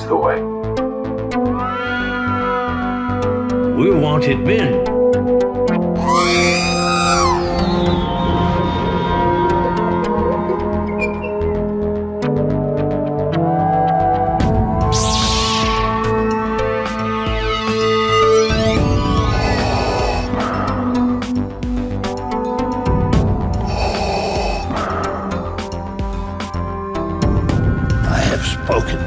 toy. We're wanted men. I have spoken.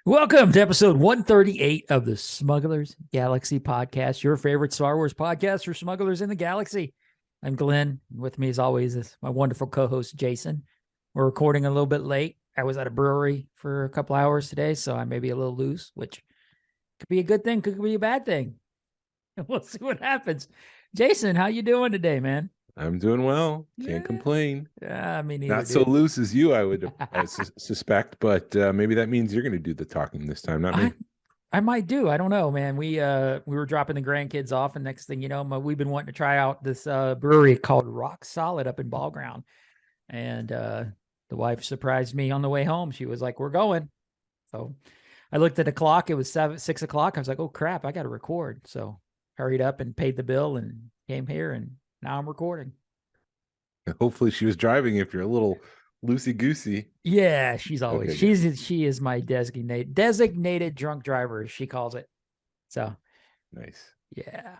Welcome to episode 138 of the Smugglers Galaxy podcast, your favorite Star Wars podcast for smugglers in the galaxy. I'm Glenn. With me, as always, is my wonderful co-host, Jason. We're recording a little bit late. I was at a brewery for a couple hours today, so I may be a little loose, which could be a good thing, could be a bad thing. We'll see what happens. Jason, how you doing today, man? I'm doing well. Can't complain. Yeah, me neither. Not so loose as you, I would suspect, but maybe that means you're going to do the talking this time, not me. I might do. I don't know, man. We were dropping the grandkids off, and next thing you know, we've been wanting to try out this brewery called Rock Solid up in Ball Ground, and the wife surprised me on the way home. She was like, "We're going." So I looked at the clock. It was 6 o'clock. I was like, "Oh crap, I got to record." So hurried up and paid the bill and came here, and now I'm recording. Hopefully she was driving if you're a little loosey-goosey. Yeah, she's always Okay, she is my designated drunk driver, as she calls it. So Nice. yeah,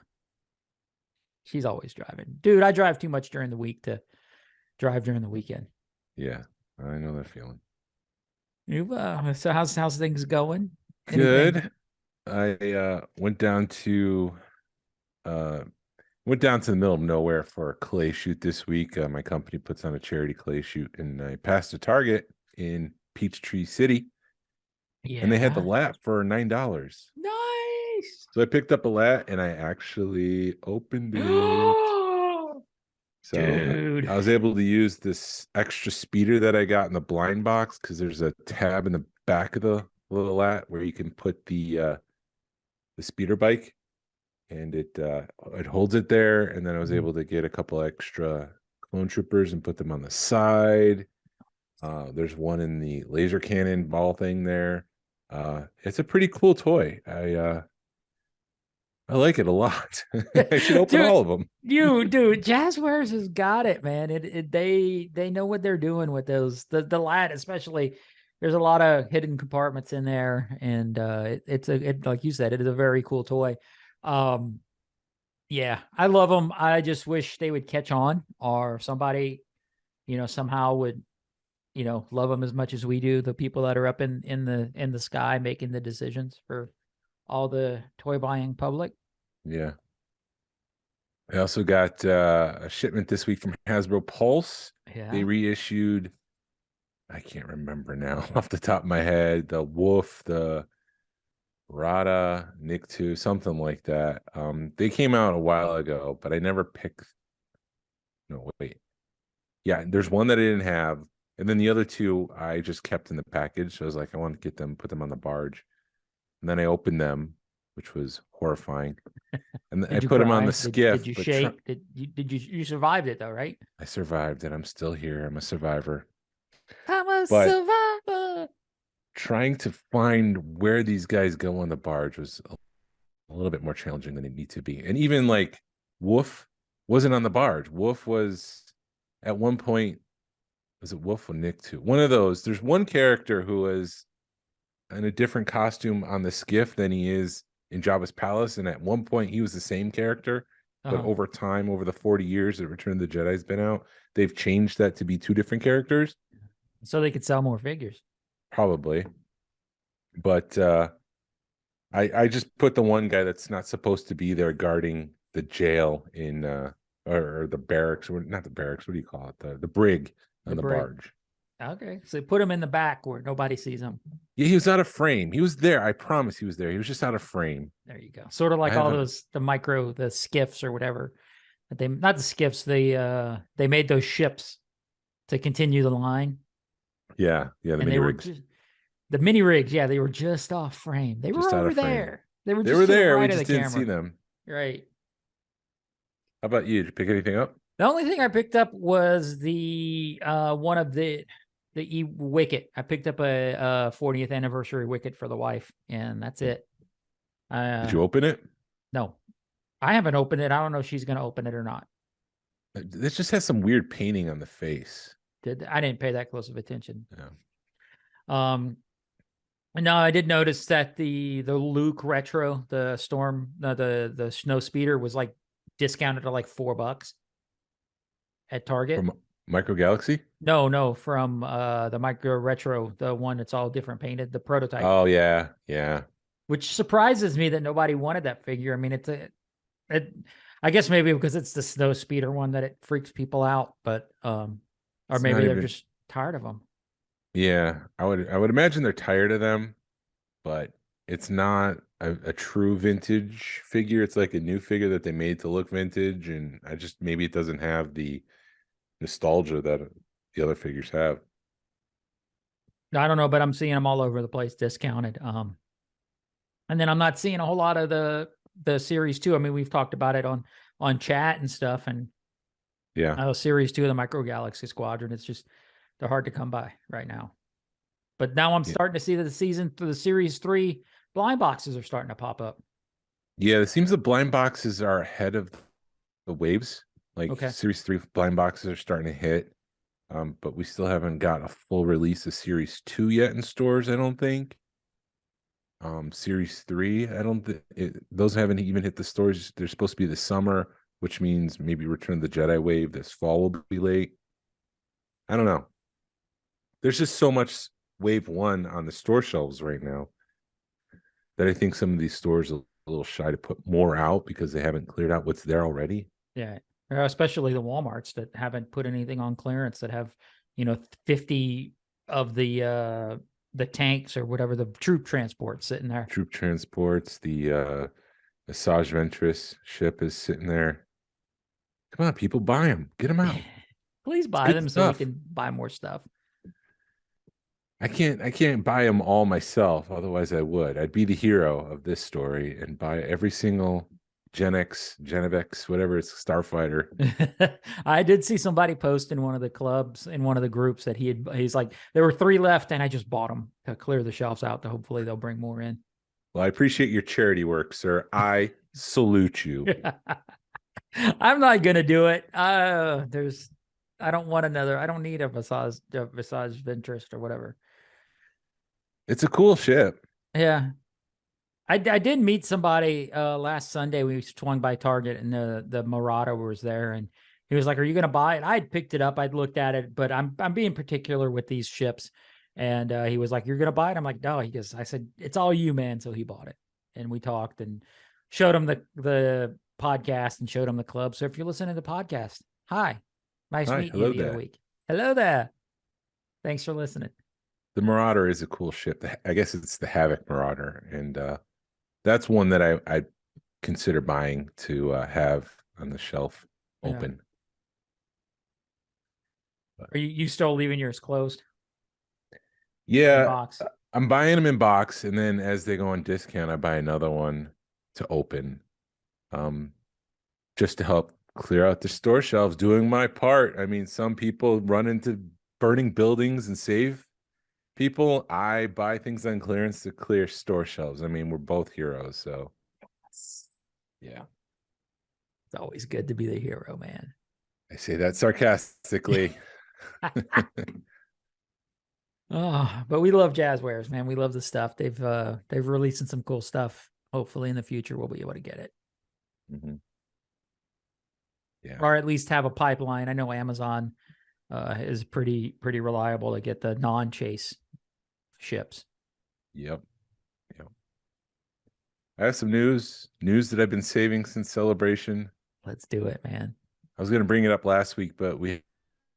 she's always driving. Dude, I drive too much during the week to drive during the weekend. Yeah, I know that feeling. So how's things going? Good. I went down to the middle of nowhere for a clay shoot this week. My company puts on a charity clay shoot, and I passed a Target in Peachtree City, Yeah, and they had the lat for $9. nice. So I picked up a lat and I actually opened it. So Dude, I was able to use this extra speeder that I got in the blind box, because there's a tab in the back of the little lat where you can put the speeder bike, and it holds it there. And then I was able to get a couple extra clone troopers and put them on the side. There's one in the laser cannon ball thing there. It's a pretty cool toy. I like it a lot. I should open all of them. dude, Jazwares has got it, man. They know what they're doing with those. The lat, especially. There's a lot of hidden compartments in there, and it's like you said, it is a very cool toy. Yeah, I love them. I just wish they would catch on, or somebody, somehow would, love them as much as we do. The people that are up in the sky making the decisions for all the toy buying public. Yeah. I also got a shipment this week from Hasbro Pulse. Yeah. They reissued, I can't remember now off the top of my head, the Wolf, the Rada, Nictu, something like that. They came out a while ago, but I never picked. No, wait. Yeah, there's one that I didn't have, and then the other two I just kept in the package. So I was like, I want to get them, put them on the barge, and then I opened them, which was horrifying. And I put them on the skiff. Did you shake? You survived it though, right? I survived, and I'm still here. I'm a survivor. I'm a But survivor. trying to find where these guys go on the barge was a little bit more challenging than it need to be. And even like Wolf wasn't on the barge. Wolf was at one point, was it Wolf or Nick too? One of those. There's one character who was in a different costume on the skiff than he is in Jabba's palace. And at one point he was the same character, but over time, over the 40 years that Return of the Jedi's been out, they've changed that to be two different characters. So they could sell more figures. Probably. But I just put the one guy that's not supposed to be there guarding the jail in or the barracks, or not the barracks, what do you call it? The brig on the barge. Okay. So put him in the back where nobody sees him. Yeah, he was out of frame. He was there. I promise he was there. He was just out of frame. There you go. Sort of like all those the skiffs or whatever. But not the skiffs, they made those ships to continue the line. Yeah, the mini rigs. The mini rigs, yeah, they were just off frame. They Just were out over of frame. there. They were They just were to the there. We right of just the didn't see camera. them. Right. How about you? Did you pick anything up? The only thing I picked up was the one of the wicket. I picked up a 40th anniversary wicket for the wife, and that's it. Did you open it? No, I haven't opened it. I don't know if she's going to open it or not. This just has some weird painting on the face. I didn't pay that close of attention. Yeah. No, I did notice that the Luke retro, the storm, the snow speeder was like discounted to like $4 at Target. From Micro Galaxy? No, from the Micro Retro, the one that's all different painted, the prototype. Oh yeah, yeah. Which surprises me that nobody wanted that figure. I mean, I guess maybe because it's the snow speeder one that it freaks people out, but or It's maybe not they're even- just tired of them. Yeah, I would imagine they're tired of them, but it's not a true vintage figure. It's like a new figure that they made to look vintage, and maybe it doesn't have the nostalgia that the other figures have. I don't know, but I'm seeing them all over the place discounted. And then I'm not seeing a whole lot of the series 2. I mean, we've talked about it on chat and stuff, and Yeah. series 2 of the Micro Galaxy Squadron. It's just they're hard to come by right now. But now I'm starting to see that the series 3 blind boxes are starting to pop up. Yeah, it seems the blind boxes are ahead of the waves. Like Okay. Series 3 blind boxes are starting to hit. But we still haven't got a full release of Series 2 yet in stores, I don't think. Series 3, I don't think those haven't even hit the stores. They're supposed to be this summer, which means maybe Return of the Jedi wave this fall will be late. I don't know. There's just so much wave 1 on the store shelves right now that I think some of these stores are a little shy to put more out because they haven't cleared out what's there already. Yeah. Especially the Walmarts that haven't put anything on clearance, that have, 50 of the tanks or whatever, the troop transports sitting there. Troop transports, the Asajj Ventress ship is sitting there. Come on, people, buy them. Get them out. Please buy good them so we stuff. can buy more stuff. I can't buy them all myself. Otherwise, I would. I'd be the hero of this story and buy every single Gen X, Genevex, whatever it's Starfighter. I did see somebody post in one of the clubs, in one of the groups, that he's like, there were 3 left and I just bought them to clear the shelves out to hopefully they'll bring more in. Well, I appreciate your charity work, sir. I salute you. I'm not gonna do it. I don't want another. I don't need a Visage Ventress or whatever. It's a cool ship. Yeah. I did meet somebody last Sunday. We swung by Target and the Marauder was there, and he was like, "Are you going to buy it?" I'd picked it up. I'd looked at it, but I'm being particular with these ships. And he was like, "You're going to buy it?" I'm like, "No." I said, "It's all you, man." So he bought it, and we talked and showed him the podcast and showed him the club. So if you're listening to the podcast, hi, nice meeting you the other week. Hello there. Thanks for listening. The Marauder is a cool ship. I guess it's the Havoc Marauder, and that's one that I'd consider buying to have on the shelf open. Yeah. Are you still leaving yours closed? Yeah, box? I'm buying them in box, and then as they go on discount, I buy another one to open, just to help clear out the store shelves. Doing my part. I mean, some people run into burning buildings and save people. I buy things on clearance to clear store shelves. I mean, we're both heroes, so yeah. It's always good to be the hero, man. I say that sarcastically. Oh, but we love Jazwares, man. We love the stuff. They've released some cool stuff. Hopefully in the future we'll be able to get it. Mm-hmm. Yeah. Or at least have a pipeline. I know Amazon is pretty reliable to get the non-chase ships. Yep. I have some news that I've been saving since Celebration. Let's do it, man. I was going to bring it up last week, but we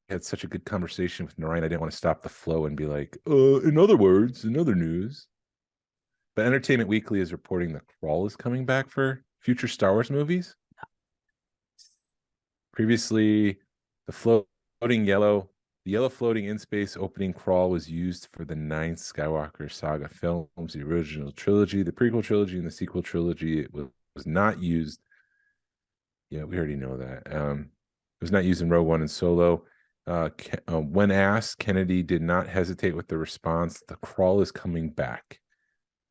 had such a good conversation with Narayan. I didn't want to stop the flow and be like, in other words, in other news. But Entertainment Weekly is reporting that Crawl is coming back for future Star Wars movies. Previously, the floating yellow The yellow floating in space opening crawl was used for the 9 Skywalker saga films, the original trilogy, the prequel trilogy, and the sequel trilogy. It was not used. Yeah, we already know that. It was not used in Rogue One and Solo. When asked, Kennedy did not hesitate with the response, "The crawl is coming back."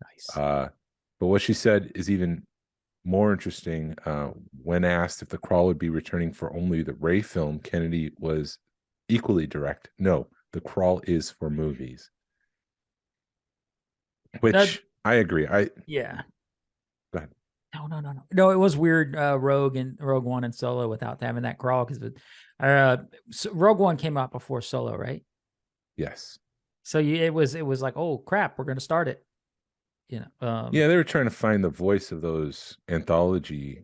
Nice. But what she said is even more interesting. When asked if the crawl would be returning for only the Rey film, Kennedy was equally direct. No, the crawl is for movies. Which I agree. Yeah. Go ahead. No, it was weird. Rogue One and Solo without having that crawl because Rogue One came out before Solo, right? Yes. So it was like, oh crap, we're gonna start it. You know. Yeah, they were trying to find the voice of those anthology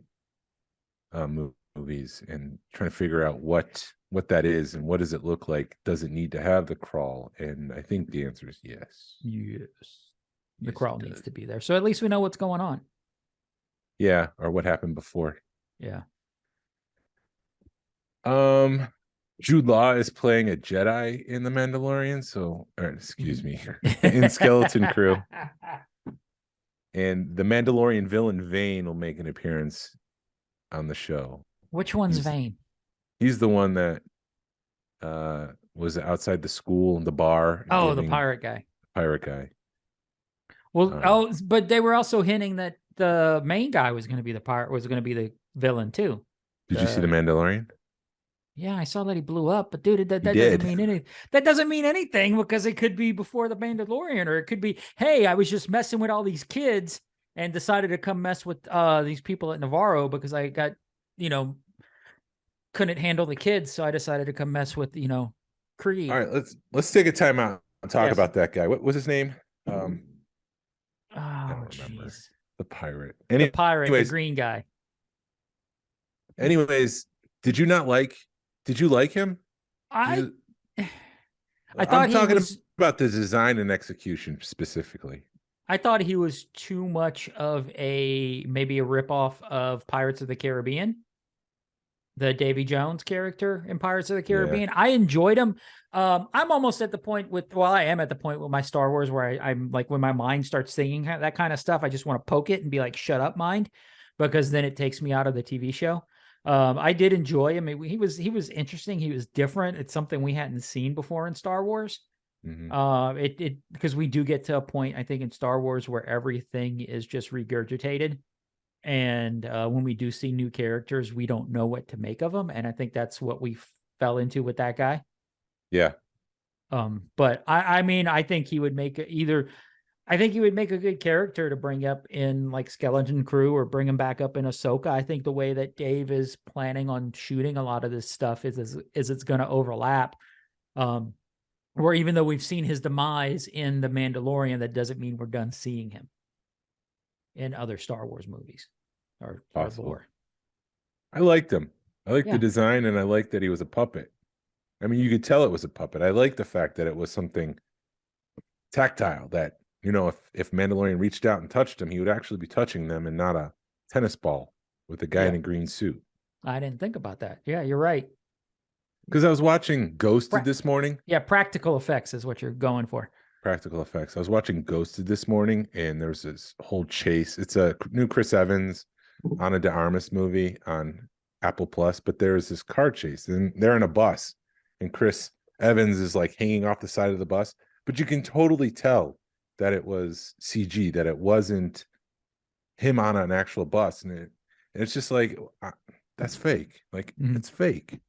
movies and trying to figure out what that is and what does it look like. Does it need to have the crawl? And I think the answer is yes. Yes. The Yes, crawl needs to be there. So at least we know what's going on. Yeah, or what happened before. Yeah. Jude Law is playing a Jedi in The Mandalorian, excuse me, in Skeleton Crew. And the Mandalorian villain Vane will make an appearance on the show. Which one's Vane? He's the one that was outside the school, the bar. Oh, the pirate guy. Pirate guy. Well, but they were also hinting that the main guy was going to be the pirate, was going to be the villain too. Did you see The Mandalorian? Yeah, I saw that he blew up, but dude, that doesn't mean anything. That doesn't mean anything because it could be before the Mandalorian, or it could be, hey, I was just messing with all these kids and decided to come mess with these people at Navarro because I got, couldn't handle the kids, so I decided to come mess with, Creed. All right, let's take a time out and talk about that guy. What was his name? I don't remember. The pirate. The pirate, the green guy. Anyways, did you like him? I thought I'm talking about the design and execution specifically. I thought he was too much of maybe a ripoff of Pirates of the Caribbean, the Davy Jones character in Pirates of the Caribbean. Yeah. I enjoyed him. I'm almost at the point I am at the point with my Star Wars where I'm like, when my mind starts thinking that kind of stuff, I just want to poke it and be like, shut up, mind, because then it takes me out of the TV show. I did enjoy him. He was interesting. He was different. It's something we hadn't seen before in Star Wars. Mm-hmm. Because we do get to a point, I think, in Star Wars where everything is just regurgitated. And when we do see new characters, we don't know what to make of them. And I think that's what we fell into with that guy. Yeah. But I think he would make I think he would make a good character to bring up in like Skeleton Crew or bring him back up in Ahsoka. I think the way that Dave is planning on shooting a lot of this stuff is it's going to overlap. Or even though we've seen his demise in The Mandalorian, that doesn't mean we're done seeing him in other Star Wars movies or lore. I liked him. I liked the design, and I liked that he was a puppet. I mean, you could tell it was a puppet. I like the fact that it was something tactile that, if Mandalorian reached out and touched him, he would actually be touching them and not a tennis ball with a guy in a green suit. I didn't think about that. Yeah, you're right. Because I was watching Ghosted this morning. Yeah, practical effects is what you're going for. Practical effects. I was watching Ghosted this morning, and there's this whole chase. It's a new Chris Evans, Ana de Armas movie on Apple Plus, but there's this car chase, and they're in a bus, and Chris Evans is like hanging off the side of the bus, but you can totally tell that it was CG, that it wasn't him on an actual bus. And it's just like, that's fake. Like, It's fake.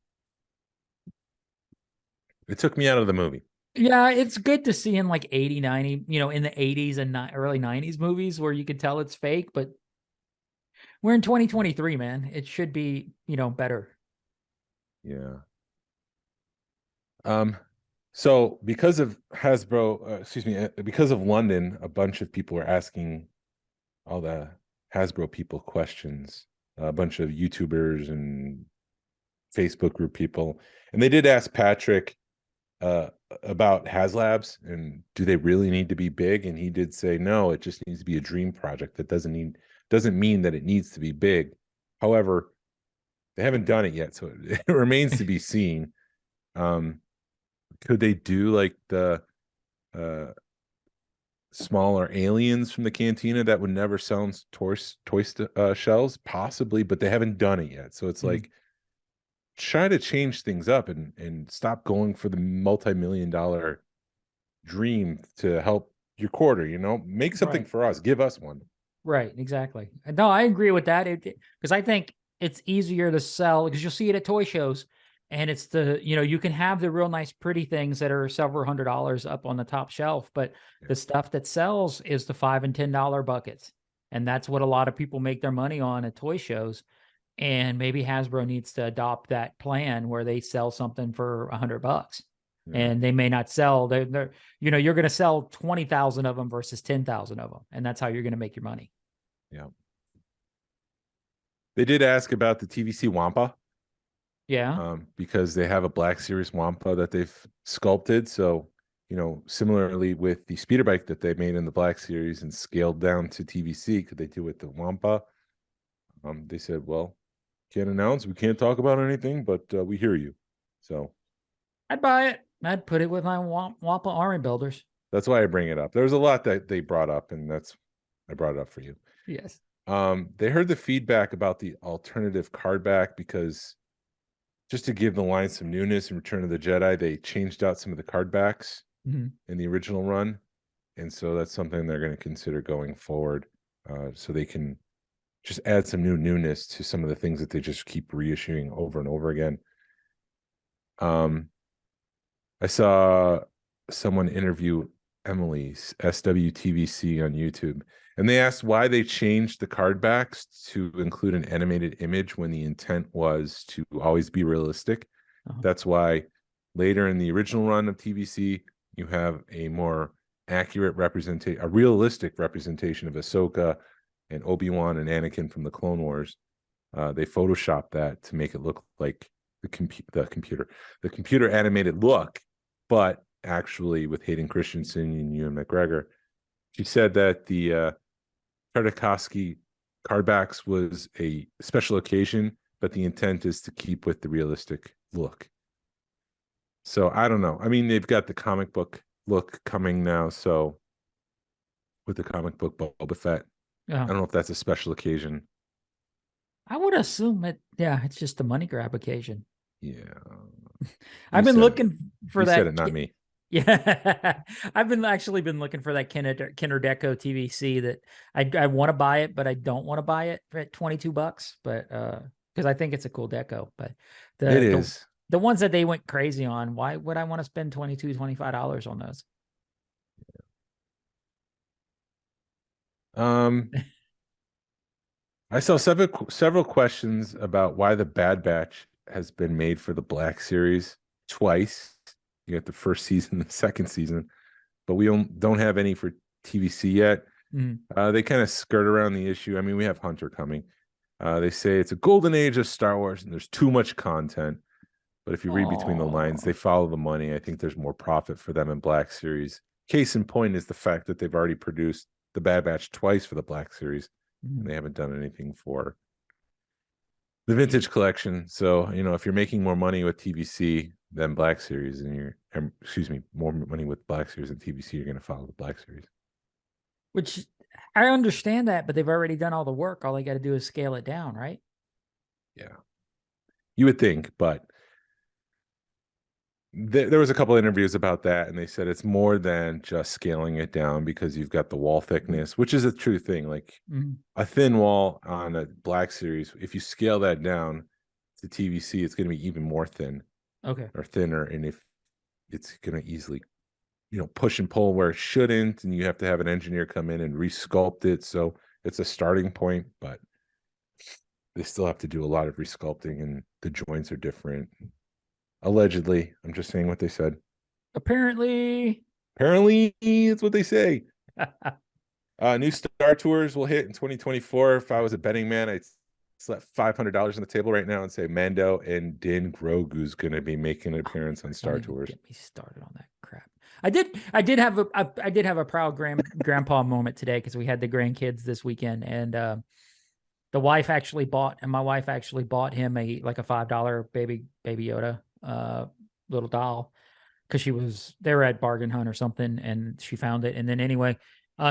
It took me out of the movie. Yeah, it's good to see in like 80, 90, in the 80s and early 90s movies where you could tell it's fake, but we're in 2023, man. It should be, better. Yeah. So because of because of London, a bunch of people are asking all the Hasbro people questions, a bunch of YouTubers and Facebook group people. And they did ask Patrick about HasLabs and do they really need to be big? And he did say, no, it just needs to be a dream project. That doesn't mean that it needs to be big. However, they haven't done it yet, so it remains to be seen. Could they do like the smaller aliens from the cantina that would never sell in shells? Possibly, but they haven't done it yet. So it's like, try to change things up and stop going for the multi-million-dollar dream to help your quarter. Make something for us. Give us one. Right, exactly. No, I agree with that. Because I think it's easier to sell, because you'll see it at toy shows, and it's you can have the real nice, pretty things that are several $100s up on the top shelf, but the stuff that sells is the $5 and $10 buckets, and that's what a lot of people make their money on at toy shows. And maybe Hasbro needs to adopt that plan where they sell something for $100, and they may not sell. They're you're going to sell 20,000 of them versus 10,000 of them, and that's how you're going to make your money. Yeah. They did ask about the TVC Wampa. Yeah. Because they have a Black Series Wampa that they've sculpted. So, similarly with the speeder bike that they made in the Black Series and scaled down to TVC, could they do with the Wampa? They said, well, can't announce. We can't talk about anything, but we hear you. So I'd buy it. I'd put it with my Wampa Army builders. That's why I bring it up. There was a lot that they brought up, and I brought it up for you. Yes. They heard the feedback about the alternative card back, because just to give the line some newness in Return of the Jedi, they changed out some of the card backs in the original run. And so that's something they're going to consider going forward. So they can just add some newness to some of the things that they just keep reissuing over and over again. I saw someone interview Emily's SWTVC on YouTube, and they asked why they changed the card backs to include an animated image when the intent was to always be realistic. That's why later in the original run of TVC, you have a more accurate representation, a realistic representation of Ahsoka and Obi-Wan and Anakin from the Clone Wars. They photoshopped that to make it look like the computer animated look, but actually with Hayden Christensen and Ewan McGregor. She said that the Tartakovsky cardbacks was a special occasion, but the intent is to keep with the realistic look. So I don't know. I mean, they've got the comic book look coming now, so with the comic book Boba Fett, I don't know if that's a special occasion. I would assume it's just a money grab occasion. Yeah. I've been looking for that. You said it, not me. Yeah, I've been looking for that Kinder Deco TVC that I want to buy it, but I don't want to buy it at $22. But because I think it's a cool deco, but It is. The ones that they went crazy on. Why would I want to spend $22, $25 on those? I saw several questions about why the Bad Batch has been made for the Black Series twice. You got the first season, the second season, but we don't have any for TVC yet. They kind of skirt around the issue. I mean, we have Hunter coming. They say it's a golden age of Star Wars and there's too much content. But if you read between the lines, they follow the money. I think there's more profit for them in Black Series. Case in point is the fact that they've already produced the Bad Batch twice for the Black Series. And they haven't done anything for the Vintage Collection. So, if you're making more money with TVC than Black Series, and more money with Black Series than TVC, you're going to follow the Black Series. Which I understand that, but they've already done all the work. All they got to do is scale it down, right? Yeah. You would think, but there was a couple of interviews about that, and they said it's more than just scaling it down, because you've got the wall thickness, which is a true thing. Like a thin wall on a Black Series, if you scale that down to TVC, it's going to be even more thin, or thinner, and if it's going to easily, push and pull where it shouldn't, and you have to have an engineer come in and resculpt it. So it's a starting point, but they still have to do a lot of resculpting, and the joints are different. Allegedly, I'm just saying what they said. Apparently, it's what they say. New Star Tours will hit in 2024. If I was a betting man, I'd slap $500 on the table right now and say Mando and Din Grogu's going to be making an appearance on Star Tours. Get me started on that crap. I did have a proud grandpa moment today, because we had the grandkids this weekend, and my wife actually bought him a $5 baby Yoda little doll, because they were at Bargain Hunt or something, and she found it. And then anyway,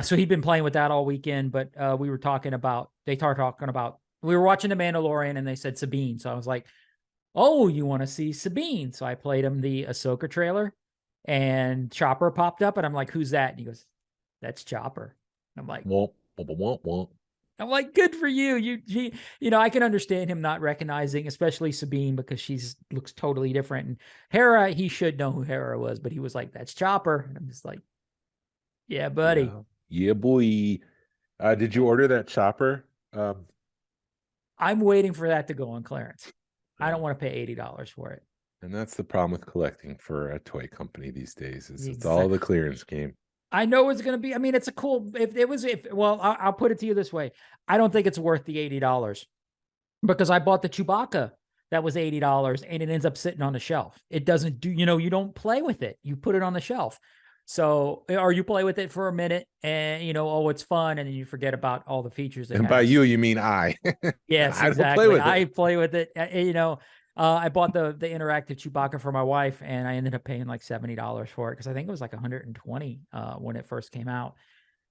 so he'd been playing with that all weekend. But we were talking about we were watching The Mandalorian, and they said Sabine. So I was like, oh, you want to see Sabine? So I played him the Ahsoka trailer, and Chopper popped up, and I'm like, who's that? And he goes, that's Chopper. I'm like, Womp, womp, womp, womp. I'm like, good for you. I can understand him not recognizing, especially Sabine, because looks totally different. And Hera, he should know who Hera was, but he was like, that's Chopper. And I'm just like, yeah, buddy. Yeah, boy. Did you order that Chopper? I'm waiting for that to go on clearance. I Yeah. don't want to pay $80 for it. And that's the problem with collecting for a toy company these days. It's Exactly. all the clearance game. I know it's going to be. I mean, it's a cool. I'll put it to you this way. I don't think it's worth the $80 because I bought the Chewbacca that was $80 and it ends up sitting on the shelf. It doesn't do. You don't play with it. You put it on the shelf. So, or you play with it for a minute and it's fun, and then you forget about all the features. And by you mean I. Yes, I exactly. don't play with it. I play with it. I bought the interactive Chewbacca for my wife, and I ended up paying like $70 for it because I think it was like 120 when it first came out.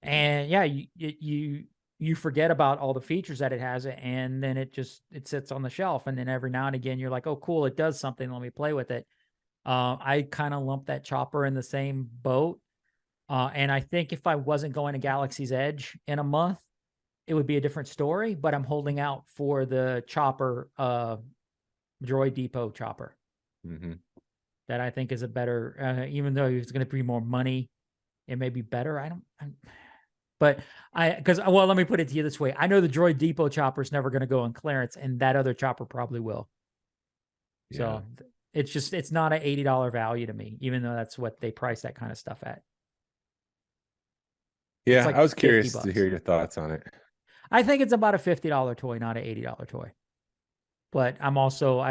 And yeah, you forget about all the features that it has, and then it sits on the shelf. And then every now and again, you're like, oh, cool, it does something. Let me play with it. I kind of lump that Chopper in the same boat. And I think if I wasn't going to Galaxy's Edge in a month, it would be a different story. But I'm holding out for the Chopper, Droid Depot Chopper. Mm-hmm. That I think is a better, even though it's going to be more money, it may be better. Let me put it to you this way. I know the Droid Depot Chopper is never going to go on clearance, and that other Chopper probably will. Yeah. So it's not an $80 value to me, even though that's what they price that kind of stuff at. Yeah, like I was curious $50. to hear your thoughts on it. I think it's about a $50 toy, not an $80 toy. But I'm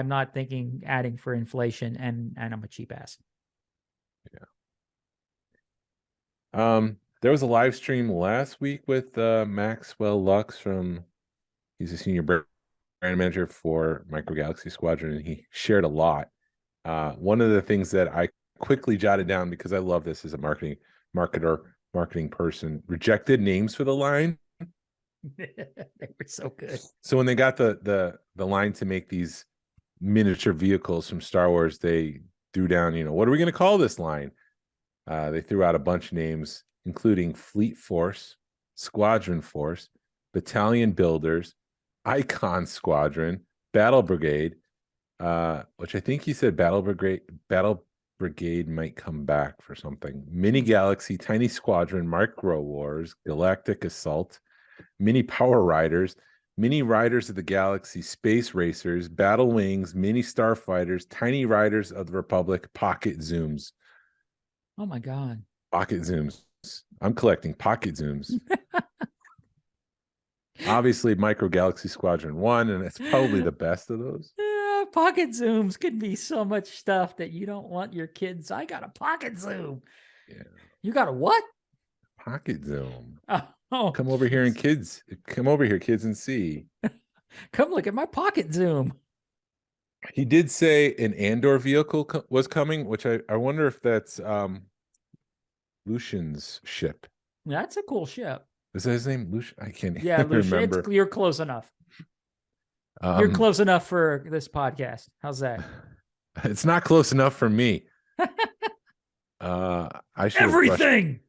not thinking adding for inflation, and I'm a cheap ass. Yeah. There was a live stream last week with Maxwell Lux he's a senior brand manager for Micro Galaxy Squadron, and he shared a lot. One of the things that I quickly jotted down, because I love this as a marketing person, rejected names for the line. They were so good. So when they got the line to make these miniature vehicles from Star Wars, they threw down, what are we going to call this line? They threw out a bunch of names, including Fleet Force, Squadron Force, Battalion Builders, Icon Squadron, Battle Brigade, which I think he said Battle Brigade might come back for something. Mini Galaxy, Tiny Squadron, Micro Wars, Galactic Assault, Mini Power Riders, Mini Riders of the Galaxy, Space Racers, Battle Wings, Mini Starfighters, Tiny Riders of the Republic, Pocket Zooms. Oh my God. Pocket Zooms. I'm collecting Pocket Zooms. Obviously, Micro Galaxy Squadron 1, and it's probably the best of those. Yeah, Pocket Zooms could be so much stuff that you don't want your kids. I got a Pocket Zoom. Yeah. You got a what? Pocket Zoom. Oh, come over here, kids, and see. Come look at my Pocket Zoom. He did say an Andor vehicle was coming, which I wonder if that's Lucian's ship. That's a cool ship. Is that his name? Lucian? I can't remember. You're close enough. You're close enough for this podcast. How's that? It's not close enough for me. I should everything.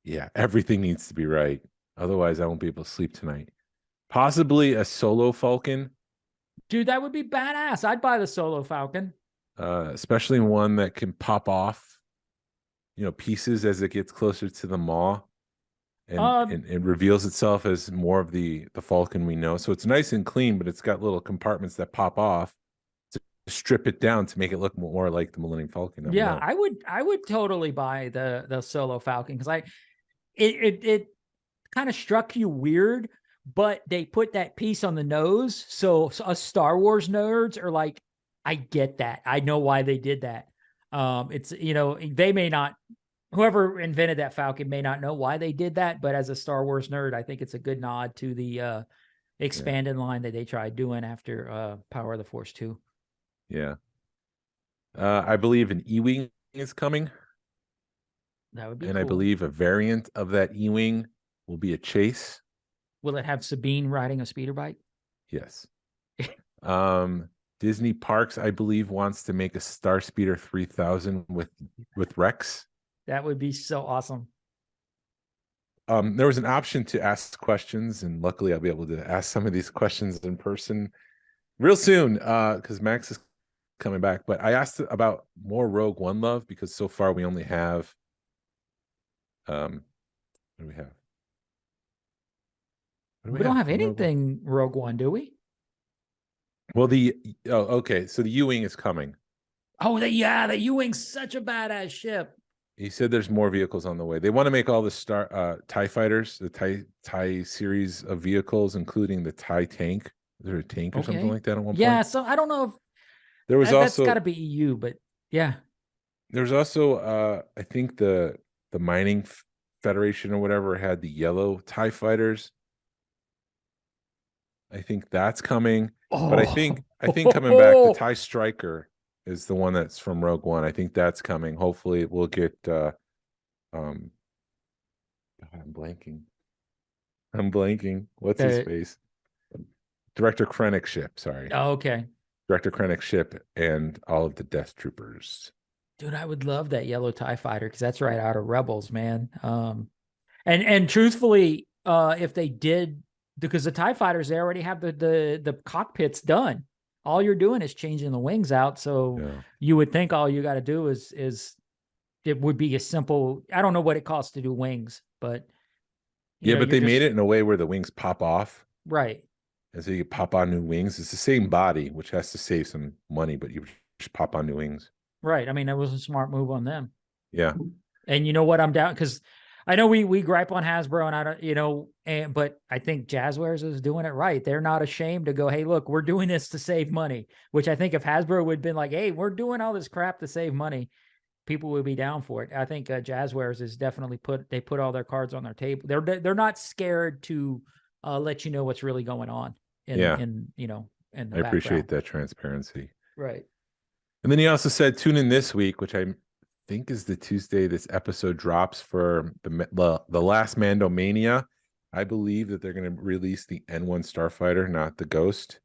Yeah, everything needs to be right. Otherwise, I won't be able to sleep tonight. Possibly a Solo Falcon. Dude, that would be badass. I'd buy the Solo Falcon. Especially one that can pop off, pieces as it gets closer to the maw. And it reveals itself as more of the Falcon we know. So it's nice and clean, but it's got little compartments that pop off to strip it down to make it look more like the Millennium Falcon. Yeah, I would totally buy the Solo Falcon, because it kind of struck you weird, but they put that piece on the nose. So us Star Wars nerds are like, I get that. I know why they did that. It's, they may not, whoever invented that Falcon may not know why they did that, but as a Star Wars nerd, I think it's a good nod to the expanded line that they tried doing after Power of the Force 2. Yeah. I believe an E-Wing is coming, That would be and cool. I believe a variant of that E-wing will be a chase. Will it have Sabine riding a speeder bike? Yes. Disney Parks, I believe, wants to make a Star Speeder 3000 with Rex. That would be so awesome. There was an option to ask questions, and luckily I'll be able to ask some of these questions in person real soon because Max is coming back. But I asked about more Rogue One love because so far we only have what do we have? We don't have from Rogue One? anything Rogue One, do we? Well, okay, so the U-wing is coming. Oh, the U-wing's such a badass ship. He said there's more vehicles on the way. They want to make all the TIE fighters, the TIE series of vehicles, including the TIE tank. Is there a tank or something like that at one point? Yeah, so I don't know if there was that's also got to be EU, but yeah. There's also I think the Mining Federation or whatever had the yellow TIE fighters. I think that's coming. But I think coming back, the TIE Striker is the one that's from Rogue One. I think that's coming. Hopefully we'll get God, I'm blanking. What's his face? Director Krennic's ship, sorry. Oh, okay. Director Krennic's ship and all of the Death Troopers. Dude, I would love that yellow TIE fighter because that's right out of Rebels, man. And truthfully, if they did, because the TIE fighters, they already have the cockpits done. All you're doing is changing the wings out. So you would think all you got to do is it would be a simple. I don't know what it costs to do wings, but but they made it in a way where the wings pop off, right? And so you pop on new wings. It's the same body, which has to save some money, but you just pop on new wings. Right. I mean, that was a smart move on them. Yeah. And you know what? I'm down because I know we gripe on Hasbro and I don't, but I think Jazwares is doing it right. They're not ashamed to go, hey, look, we're doing this to save money, which I think if Hasbro would have been like, hey, we're doing all this crap to save money, people would be down for it. I think Jazwares is definitely put all their cards on their table. They're not scared to let you know what's really going on. In the I appreciate that transparency. Right. And then he also said, tune in this week, which I think is the Tuesday this episode drops for the last Mandomania. I believe that they're going to release the N1 Starfighter, not the Ghost.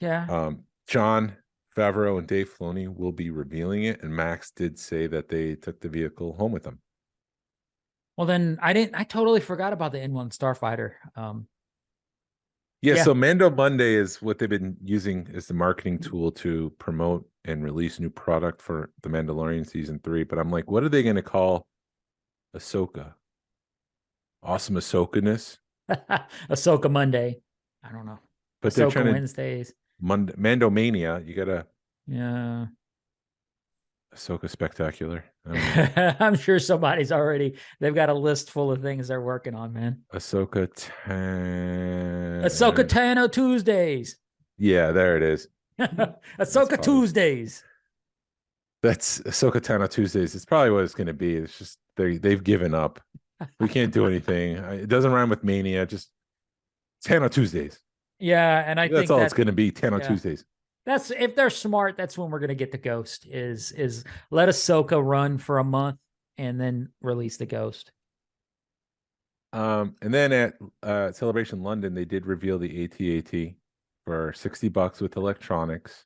Yeah. Jon Favreau and Dave Filoni will be revealing it, and Max did say that they took the vehicle home with them. Well, then I totally forgot about the N1 Starfighter. So Mando Monday is what they've been using as the marketing tool to promote and release new product for the Mandalorian season 3. But I'm like, what are they going to call Ahsoka? Awesome Ahsoka-ness? Ahsoka Monday. I don't know. But Ahsoka they're trying Wednesdays. Mando Mania. You gotta Ahsoka Spectacular. I'm sure they've got a list full of things they're working on, man. Ahsoka Tano Tuesdays. Yeah, there it is. Ahsoka Tuesdays. That's Ahsoka Tano Tuesdays. It's probably what it's going to be. It's just they've given up. We can't do anything. It doesn't rhyme with Mania. Just Tano Tuesdays. Yeah, and I think that's all it's going to be. Tano Tuesdays. That's if they're smart. That's when we're going to get the Ghost. Is let Ahsoka run for a month and then release the Ghost. And then at Celebration London, they did reveal the AT-AT for $60 with electronics.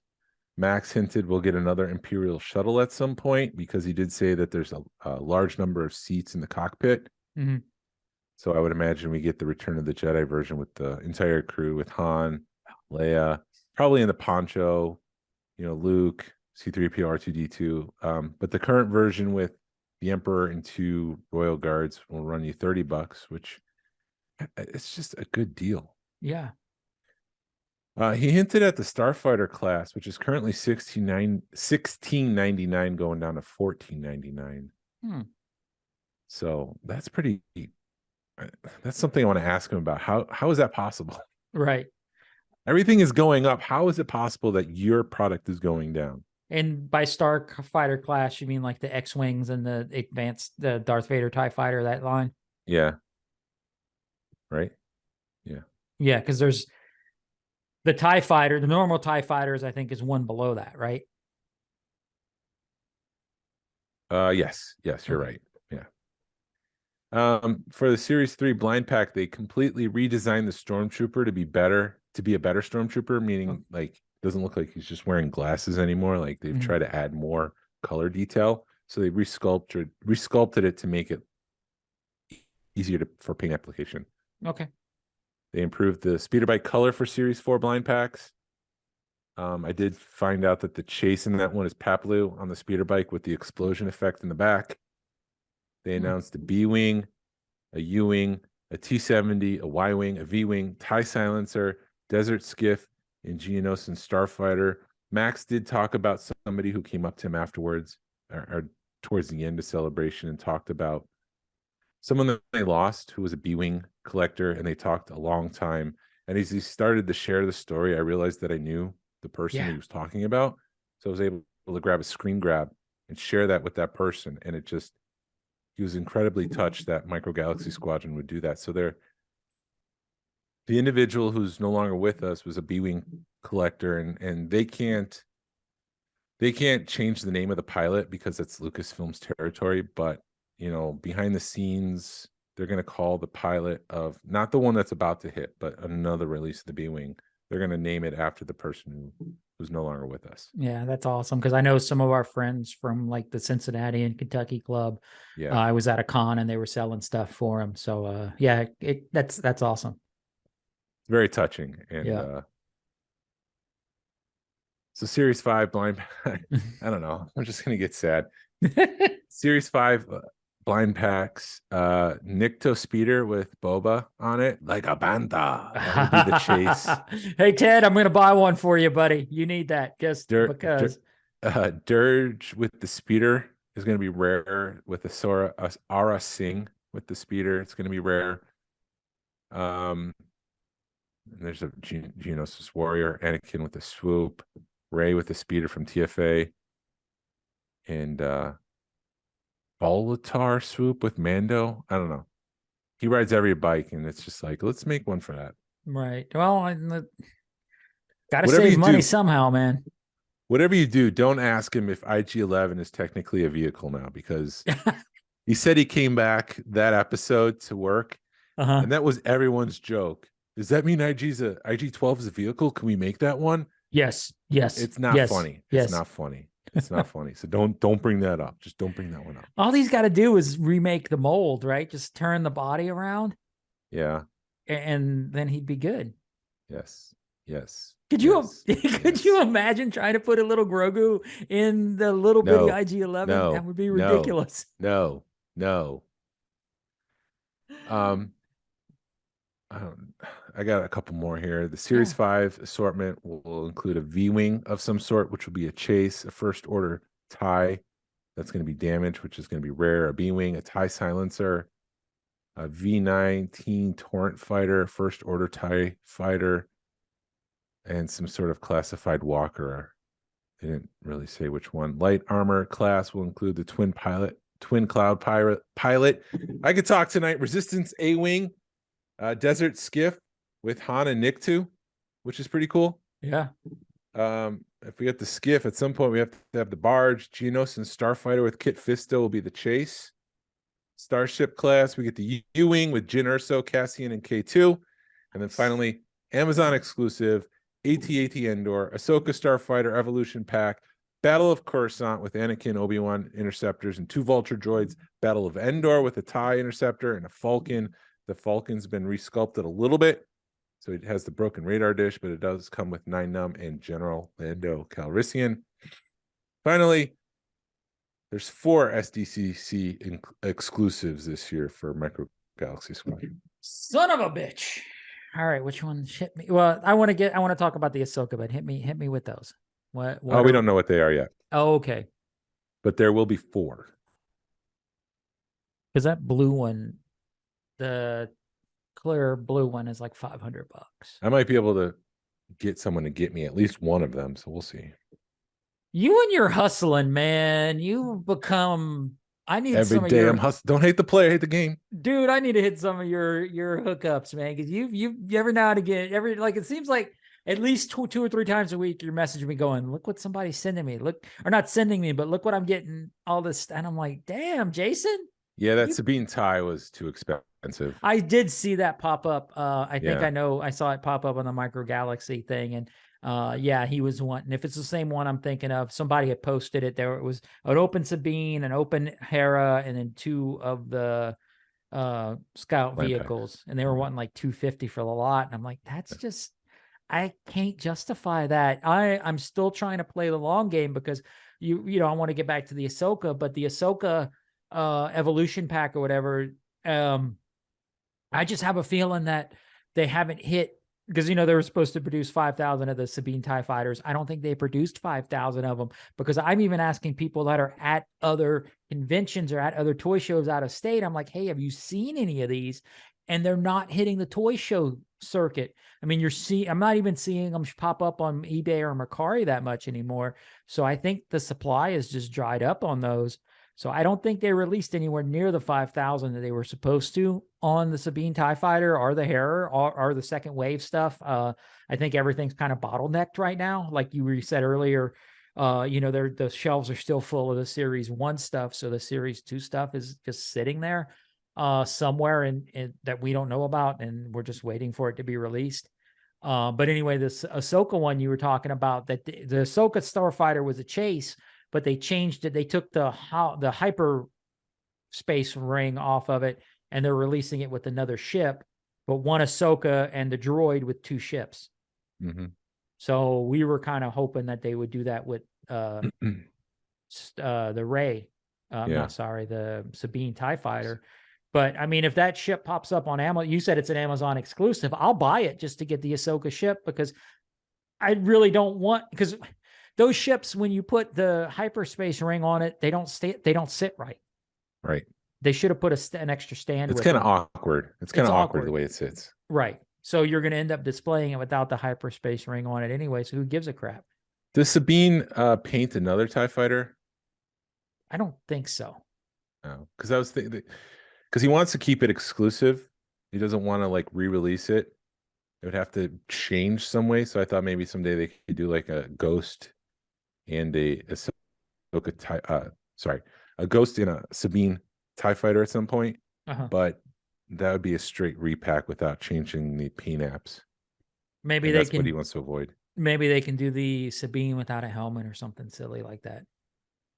Max hinted we'll get another Imperial shuttle at some point because he did say that there's a large number of seats in the cockpit. Mm-hmm. So I would imagine we get the Return of the Jedi version with the entire crew, with Han, Leia, probably in the poncho, Luke, C-3PO, R2-D2. But the current version with the Emperor and 2 Royal Guards will run you $30, which it's just a good deal. Yeah. He hinted at the Starfighter class, which is currently $16.99 going down to $14.99. So that's pretty. That's something I want to ask him about. How is that possible? Right. Everything is going up. How is it possible that your product is going down? And by Starfighter class, you mean like the X-Wings and the Darth Vader TIE Fighter, that line? Yeah. Right? Yeah. Yeah, because there's the TIE Fighter, the normal TIE Fighters, I think, is one below that, right? Yes, you're right. Yeah. For the Series 3 blind pack, they completely redesigned the Stormtrooper to be a better Stormtrooper, meaning like doesn't look like he's just wearing glasses anymore. Like they've tried to add more color detail. So they resculpted it to make it easier for paint application. Okay. They improved the speeder bike color for Series 4 blind packs. I did find out that the chase in that one is Papalu on the speeder bike with the explosion effect in the back. They announced a B-Wing, a U-Wing, a T-70, a Y-Wing, a V-Wing, TIE Silencer, Desert Skiff, and Geonosis Starfighter. Max did talk about somebody who came up to him afterwards, or towards the end of Celebration, and talked about someone that they lost who was a B-Wing collector, and they talked a long time. And as he started to share the story, I realized that I knew the person he was talking about. So I was able to grab a screen grab and share that with that person. And he was incredibly touched that Micro Galaxy Squadron would do that. So the individual who's no longer with us was a B-Wing collector, and they can't change the name of the pilot because it's Lucasfilm's territory, but behind the scenes, they're going to call the pilot of not the one that's about to hit, but another release of the B-Wing. They're going to name it after the person who's no longer with us. Yeah, that's awesome. Because I know some of our friends from like the Cincinnati and Kentucky club. Yeah, I was at a con and they were selling stuff for them. So that's awesome. It's very touching. And so Series 5 blind pack, I don't know. I'm just going to get sad. Series 5 blind packs, Nikto Speeder with Boba on it, like a banta. That would be the chase. Hey, Ted, I'm going to buy one for you, buddy. You need that just because. Dirge with the Speeder is going to be rare with the Aura Singh with the Speeder. It's going to be rare. And there's a Geonosis Warrior, Anakin with the Swoop, Rey with the Speeder from TFA, and Bolatar Swoop with Mando. I don't know. He rides every bike, and it's just like, let's make one for that. Right. Well, got to save money somehow, man. Whatever you do, don't ask him if IG-11 is technically a vehicle now, because he said he came back that episode to work, and that was everyone's joke. Does that mean IG-12 is a vehicle? Can we make that one? Yes. It's not funny. It's not funny. It's not funny. So don't bring that up. Just don't bring that one up. All he's got to do is remake the mold, right? Just turn the body around. Yeah. And then he'd be good. Yes. Could you imagine trying to put a little Grogu in the little bitty IG-11? No, that would be ridiculous. No. I got a couple more here. The Series 5 assortment will include a V-Wing of some sort, which will be a chase, a first order TIE that's going to be damaged, which is going to be rare, a B-Wing, a TIE silencer, a V-19 Torrent fighter, first order TIE fighter, and some sort of classified walker. They didn't really say which one. Light armor class will include the twin cloud pilot. I could talk tonight. Resistance A-Wing, Desert Skiff with Han and Nikto, which is pretty cool. Yeah. If we get the skiff, at some point we have to have the barge. Geonosis and Starfighter with Kit Fisto will be the chase. Starship class, we get the U-Wing with Jyn Erso, Cassian, and K2. And then finally, Amazon exclusive, AT-AT Endor, Ahsoka Starfighter Evolution Pack, Battle of Coruscant with Anakin, Obi-Wan interceptors, and 2 Vulture droids, Battle of Endor with a TIE interceptor and a Falcon. The Falcon's been resculpted a little bit, so it has the broken radar dish, but it does come with 9 Num and General Lando Calrissian. Finally, there's 4 SDCC exclusives this year for Micro Galaxy Squadron. Son of a bitch. All right, which one hit me? Well, I want to talk about the Ahsoka, but hit me with those. What we don't know what they are yet. Oh, okay. But there will be 4. Because that blue one, the clear blue one, is like $500. I might be able to get someone to get me at least one of them, so we'll see. You and your hustling, man. You've become. I need every some day. Of your, I'm hustling. Don't hate the player, hate the game, dude. I need to hit some of your hookups, man. Because you every now and again, it seems like at least two or three times a week, you're messaging me going, look what somebody's sending me. Look, or not sending me, but look what I'm getting, all this. And I'm like, damn, Jason. Yeah, that Sabine tie was too expensive. I did see that pop up. I think Yeah. I saw it pop up on the Micro Galaxy thing. And yeah, he was wanting, if it's the same one I'm thinking of, somebody had posted it. There it was an open Sabine, an open Hera, and then two of the scout Land vehicles. packs. And they were wanting like $250 for the lot. And I'm like, that's just, I can't justify that. I'm still trying to play the long game because you know, I want to get back to the Ahsoka, but the Ahsoka evolution pack or whatever, I just have a feeling that they haven't hit, because, you know, they were supposed to produce 5,000 of the Sabine TIE fighters. I don't think they produced 5,000 of them, because I'm even asking people that are at other conventions or at other toy shows out of state. I'm like, hey, have you seen any of these? And they're not hitting the toy show circuit. I mean, I'm not even seeing them pop up on eBay or Mercari that much anymore. So I think the supply is just dried up on those. So I don't think they released anywhere near the 5,000 that they were supposed to on the Sabine TIE Fighter or the Hera or the second wave stuff. I think everything's kind of bottlenecked right now. Like you said earlier, you know, the shelves are still full of the Series 1 stuff. So the Series 2 stuff is just sitting there somewhere in that we don't know about, and we're just waiting for it to be released. But anyway, this Ahsoka one you were talking about, that the Ahsoka Starfighter was a chase, but they changed it. They took the hyper space ring off of it, and they're releasing it with another ship, but one Ahsoka and the droid with two ships. Mm-hmm. So we were kind of hoping that they would do that with the Rey. The Sabine TIE Fighter. But I mean, if that ship pops up on Amazon, you said it's an Amazon exclusive, I'll buy it just to get the Ahsoka ship, because I really don't want, because those ships, when you put the hyperspace ring on it, they don't sit right. Right. They should have put an extra stand. It's kind of awkward. It's kind of awkward the way it sits. Right. So you're going to end up displaying it without the hyperspace ring on it anyway. So who gives a crap? Does Sabine paint another TIE fighter? I don't think so. No, because I was thinking, because he wants to keep it exclusive. He doesn't want to like re-release it. It would have to change some way. So I thought maybe someday they could do like a Ghost and a Ghost and a Sabine TIE fighter at some point. But that would be a straight repack without changing the paint apps. Maybe that's what he wants to avoid. Maybe they can do the Sabine without a helmet or something silly like that.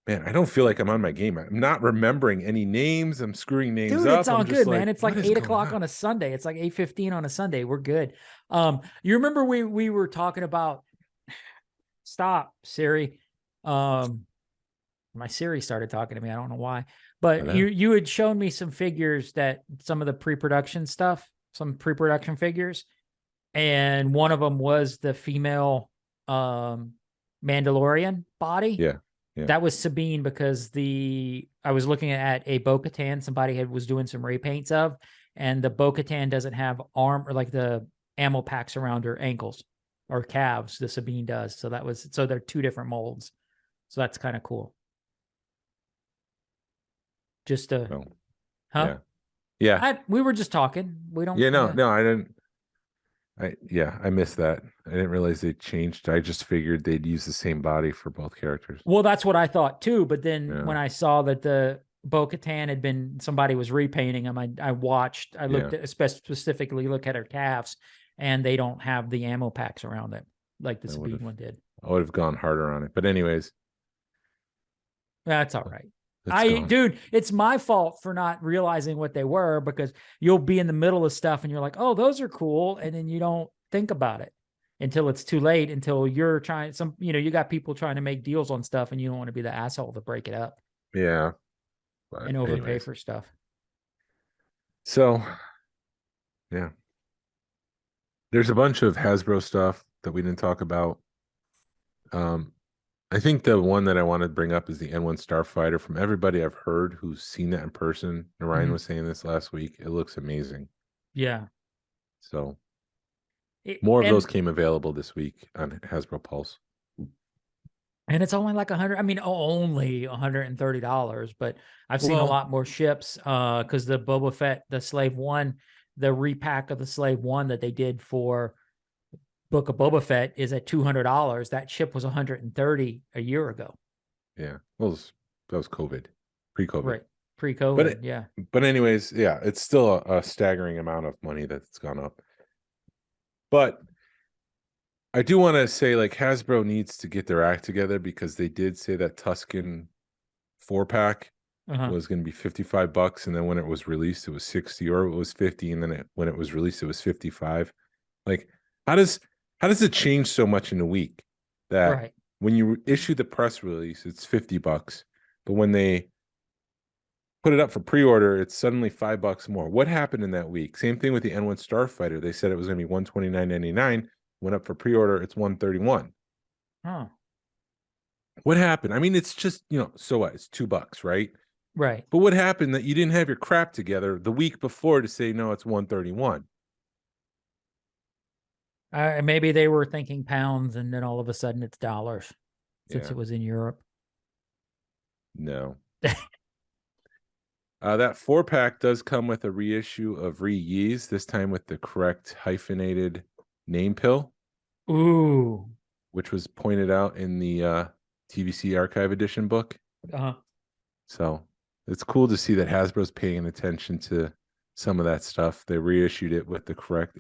Man, I don't feel like I'm on my game. I'm not remembering any names. I'm screwing names up. Dude, it's all good, man. It's like 8 o'clock on on a Sunday. It's like 8:15 on a Sunday. We're good. You remember we were talking about, stop, Siri. My Siri started talking to me. I don't know why. But you had shown me some figures, that some of the pre-production stuff, some pre-production figures. And one of them was the female Mandalorian body. Yeah. That was Sabine, because I was looking at a Bo-Katan somebody was doing some repaints of, and the Bo-Katan doesn't have arm or like the ammo packs around her ankles or calves. The Sabine does. So they're two different molds. So that's kind of cool. Just we were just talking. We don't. No, I didn't. I missed that. I didn't realize they changed. I just figured they'd use the same body for both characters. Well, that's what I thought too. But then when I saw that the Bo-Katan somebody was repainting them, I looked at, specifically look at her calves, and they don't have the ammo packs around it like the Sabine one did. I would have gone harder on it. But anyways. That's all right. Dude, it's my fault for not realizing what they were, because you'll be in the middle of stuff and you're like, oh, those are cool. And then you don't think about it until it's too late, until you're trying you got people trying to make deals on stuff and you don't want to be the asshole to break it up. Yeah. And overpay for stuff. So, yeah. There's a bunch of Hasbro stuff that we didn't talk about. I think the one that I want to bring up is the N1 Starfighter. From everybody I've heard who's seen that in person, Ryan was saying this last week, it looks amazing. Yeah. So more of those came available this week on Hasbro Pulse. And it's only like only $130, but I've seen a lot more ships because the Boba Fett, the Slave One, the repack of the Slave One that they did for Book of Boba Fett is at $200. That ship was $130 a year ago. Yeah. Well, that was COVID, pre-COVID. Right. Pre-COVID. But Yeah. But anyways, yeah, it's still a staggering amount of money that's gone up. But I do want to say, like, Hasbro needs to get their act together, because they did say that Tusken 4-pack was going to be $55, and then when it was released, it was 60, or it was 50, and then when it was released, it was 55. Like, how does it change so much in a week that Right. when you issue the press release, it's $50, but when they put it up for pre-order, it's suddenly $5 more? What happened in that week? Same thing with the N1 Starfighter. They said it was going to be $129.99. Went up for pre-order, it's $131. Huh. What happened? I mean, it's just, so what? It's $2, right? Right. But what happened that you didn't have your crap together the week before to say, no, it's $131? Maybe they were thinking pounds, and then all of a sudden it's dollars, since it was in Europe. No. That 4-pack does come with a reissue of Re-Yeez, this time with the correct hyphenated name pill. Ooh. Which was pointed out in the TVC Archive Edition book. So it's cool to see that Hasbro's paying attention to some of that stuff. They reissued it with the correct.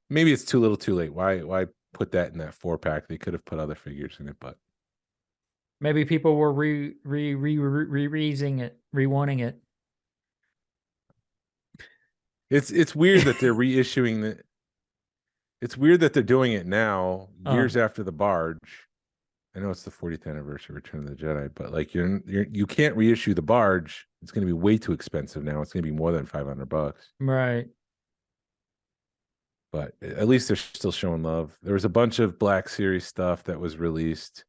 Maybe it's too little, too late. Why put that in that 4-pack? They could have put other figures in it, but maybe people were re-reasing it, re-wanting it. It's weird that they're reissuing the. It's weird that they're doing it now, years after the barge. I know it's the 40th anniversary of Return of the Jedi, but like you can't reissue the barge. It's going to be way too expensive now. It's going to be more than $500. Right. But at least they're still showing love. There was a bunch of Black Series stuff that was released.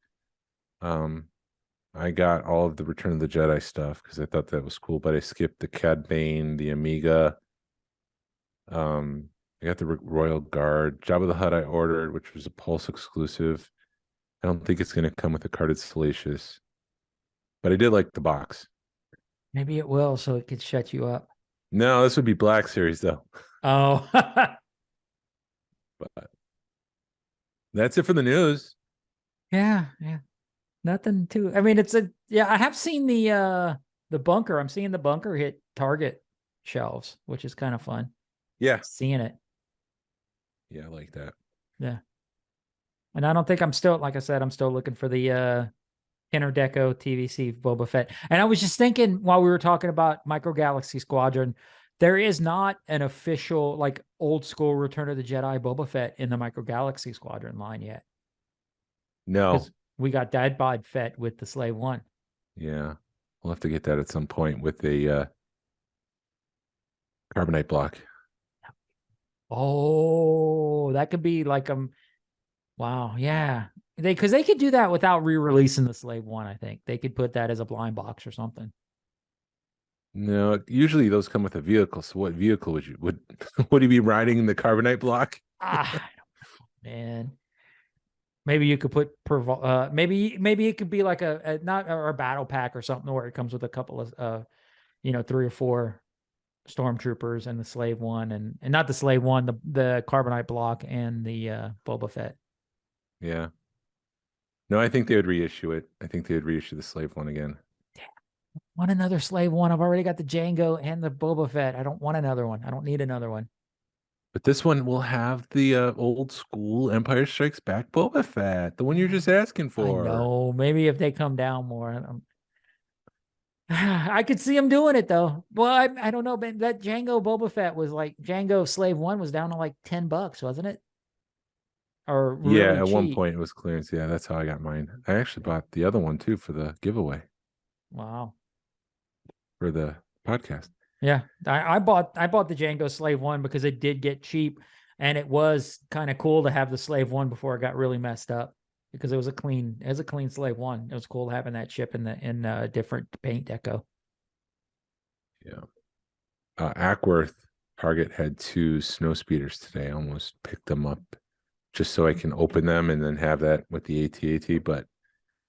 I got all of the Return of the Jedi stuff because I thought that was cool, but I skipped the Cad Bane, the Amiga. I got the Royal Guard. Jabba the Hutt I ordered, which was a Pulse exclusive. I don't think it's going to come with a carded Salacious, but I did like the box. Maybe it will, so it could shut you up. No, this would be Black Series, though. Oh. But that's it for the news. Yeah. Nothing too. I mean, I have seen the bunker. I'm seeing the bunker hit Target shelves, which is kind of fun. Yeah. Seeing it. Yeah, I like that. Yeah. And I don't think like I said, I'm still looking for the Kenner Deco TVC Boba Fett. And I was just thinking while we were talking about Micro Galaxy Squadron, there is not an official, like, old school Return of the Jedi Boba Fett in the Micro Galaxy Squadron line yet. No. We got Dad Bod Fett with the Slave One. Yeah. We'll have to get that at some point with a carbonite block. Oh, that could be like wow, yeah. Because they could do that without re-releasing the Slave One, I think. They could put that as a blind box or something. No, usually those come with a vehicle. So what vehicle would you be riding the carbonite block? Man. Maybe you could put maybe it could be like a not a battle pack or something where it comes with a couple of 3 or 4 stormtroopers and the Slave One and not the Slave One, the carbonite block and the Boba Fett. Yeah. No, I think they would reissue it. I think they would reissue the Slave One again. Want another Slave One? I've already got the Django and the Boba Fett. I don't want another one. I don't need another one. But this one will have the old school Empire Strikes Back Boba Fett, the one you're just asking for. I know. Maybe if they come down more. I could see them doing it, though. Well, I don't know. But that Django Boba Fett was like, Django Slave One was down to like $10, wasn't it? Or really yeah, at cheap. one point it was clearance. Yeah, that's how I got mine. I actually bought the other one too for the giveaway. Wow. For the podcast. Yeah, I bought the Django Slave One because it did get cheap, and it was kind of cool to have the Slave One before it got really messed up because it was a clean Slave One. It was cool having that ship in different paint deco. Yeah. Ackworth Target had 2 snow speeders today. I almost picked them up just so I can open them and then have that with the AT-AT, but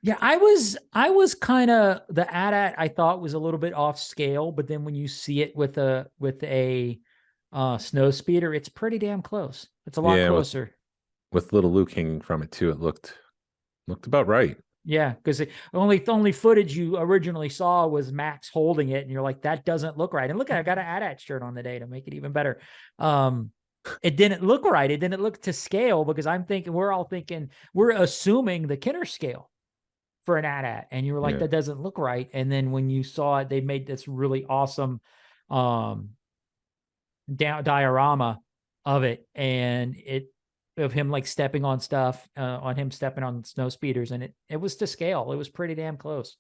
yeah, I was kind of the AT-AT I thought was a little bit off scale, but then when you see it with a snow speeder, it's pretty damn close. It's a lot closer. with little Luke hanging from it too. It looked about right. Yeah, because the only footage you originally saw was Max holding it, and you're like, that doesn't look right. And look, I got an AT-AT shirt on today to make it even better. It didn't look right. It didn't look to scale, because we're all thinking, we're assuming the Kenner scale for an AT-AT, and you were like, that doesn't look right. And then when you saw it, they made this really awesome diorama of it, and of him like stepping on stuff, on him stepping on snow speeders, and it was to scale. It was pretty damn close.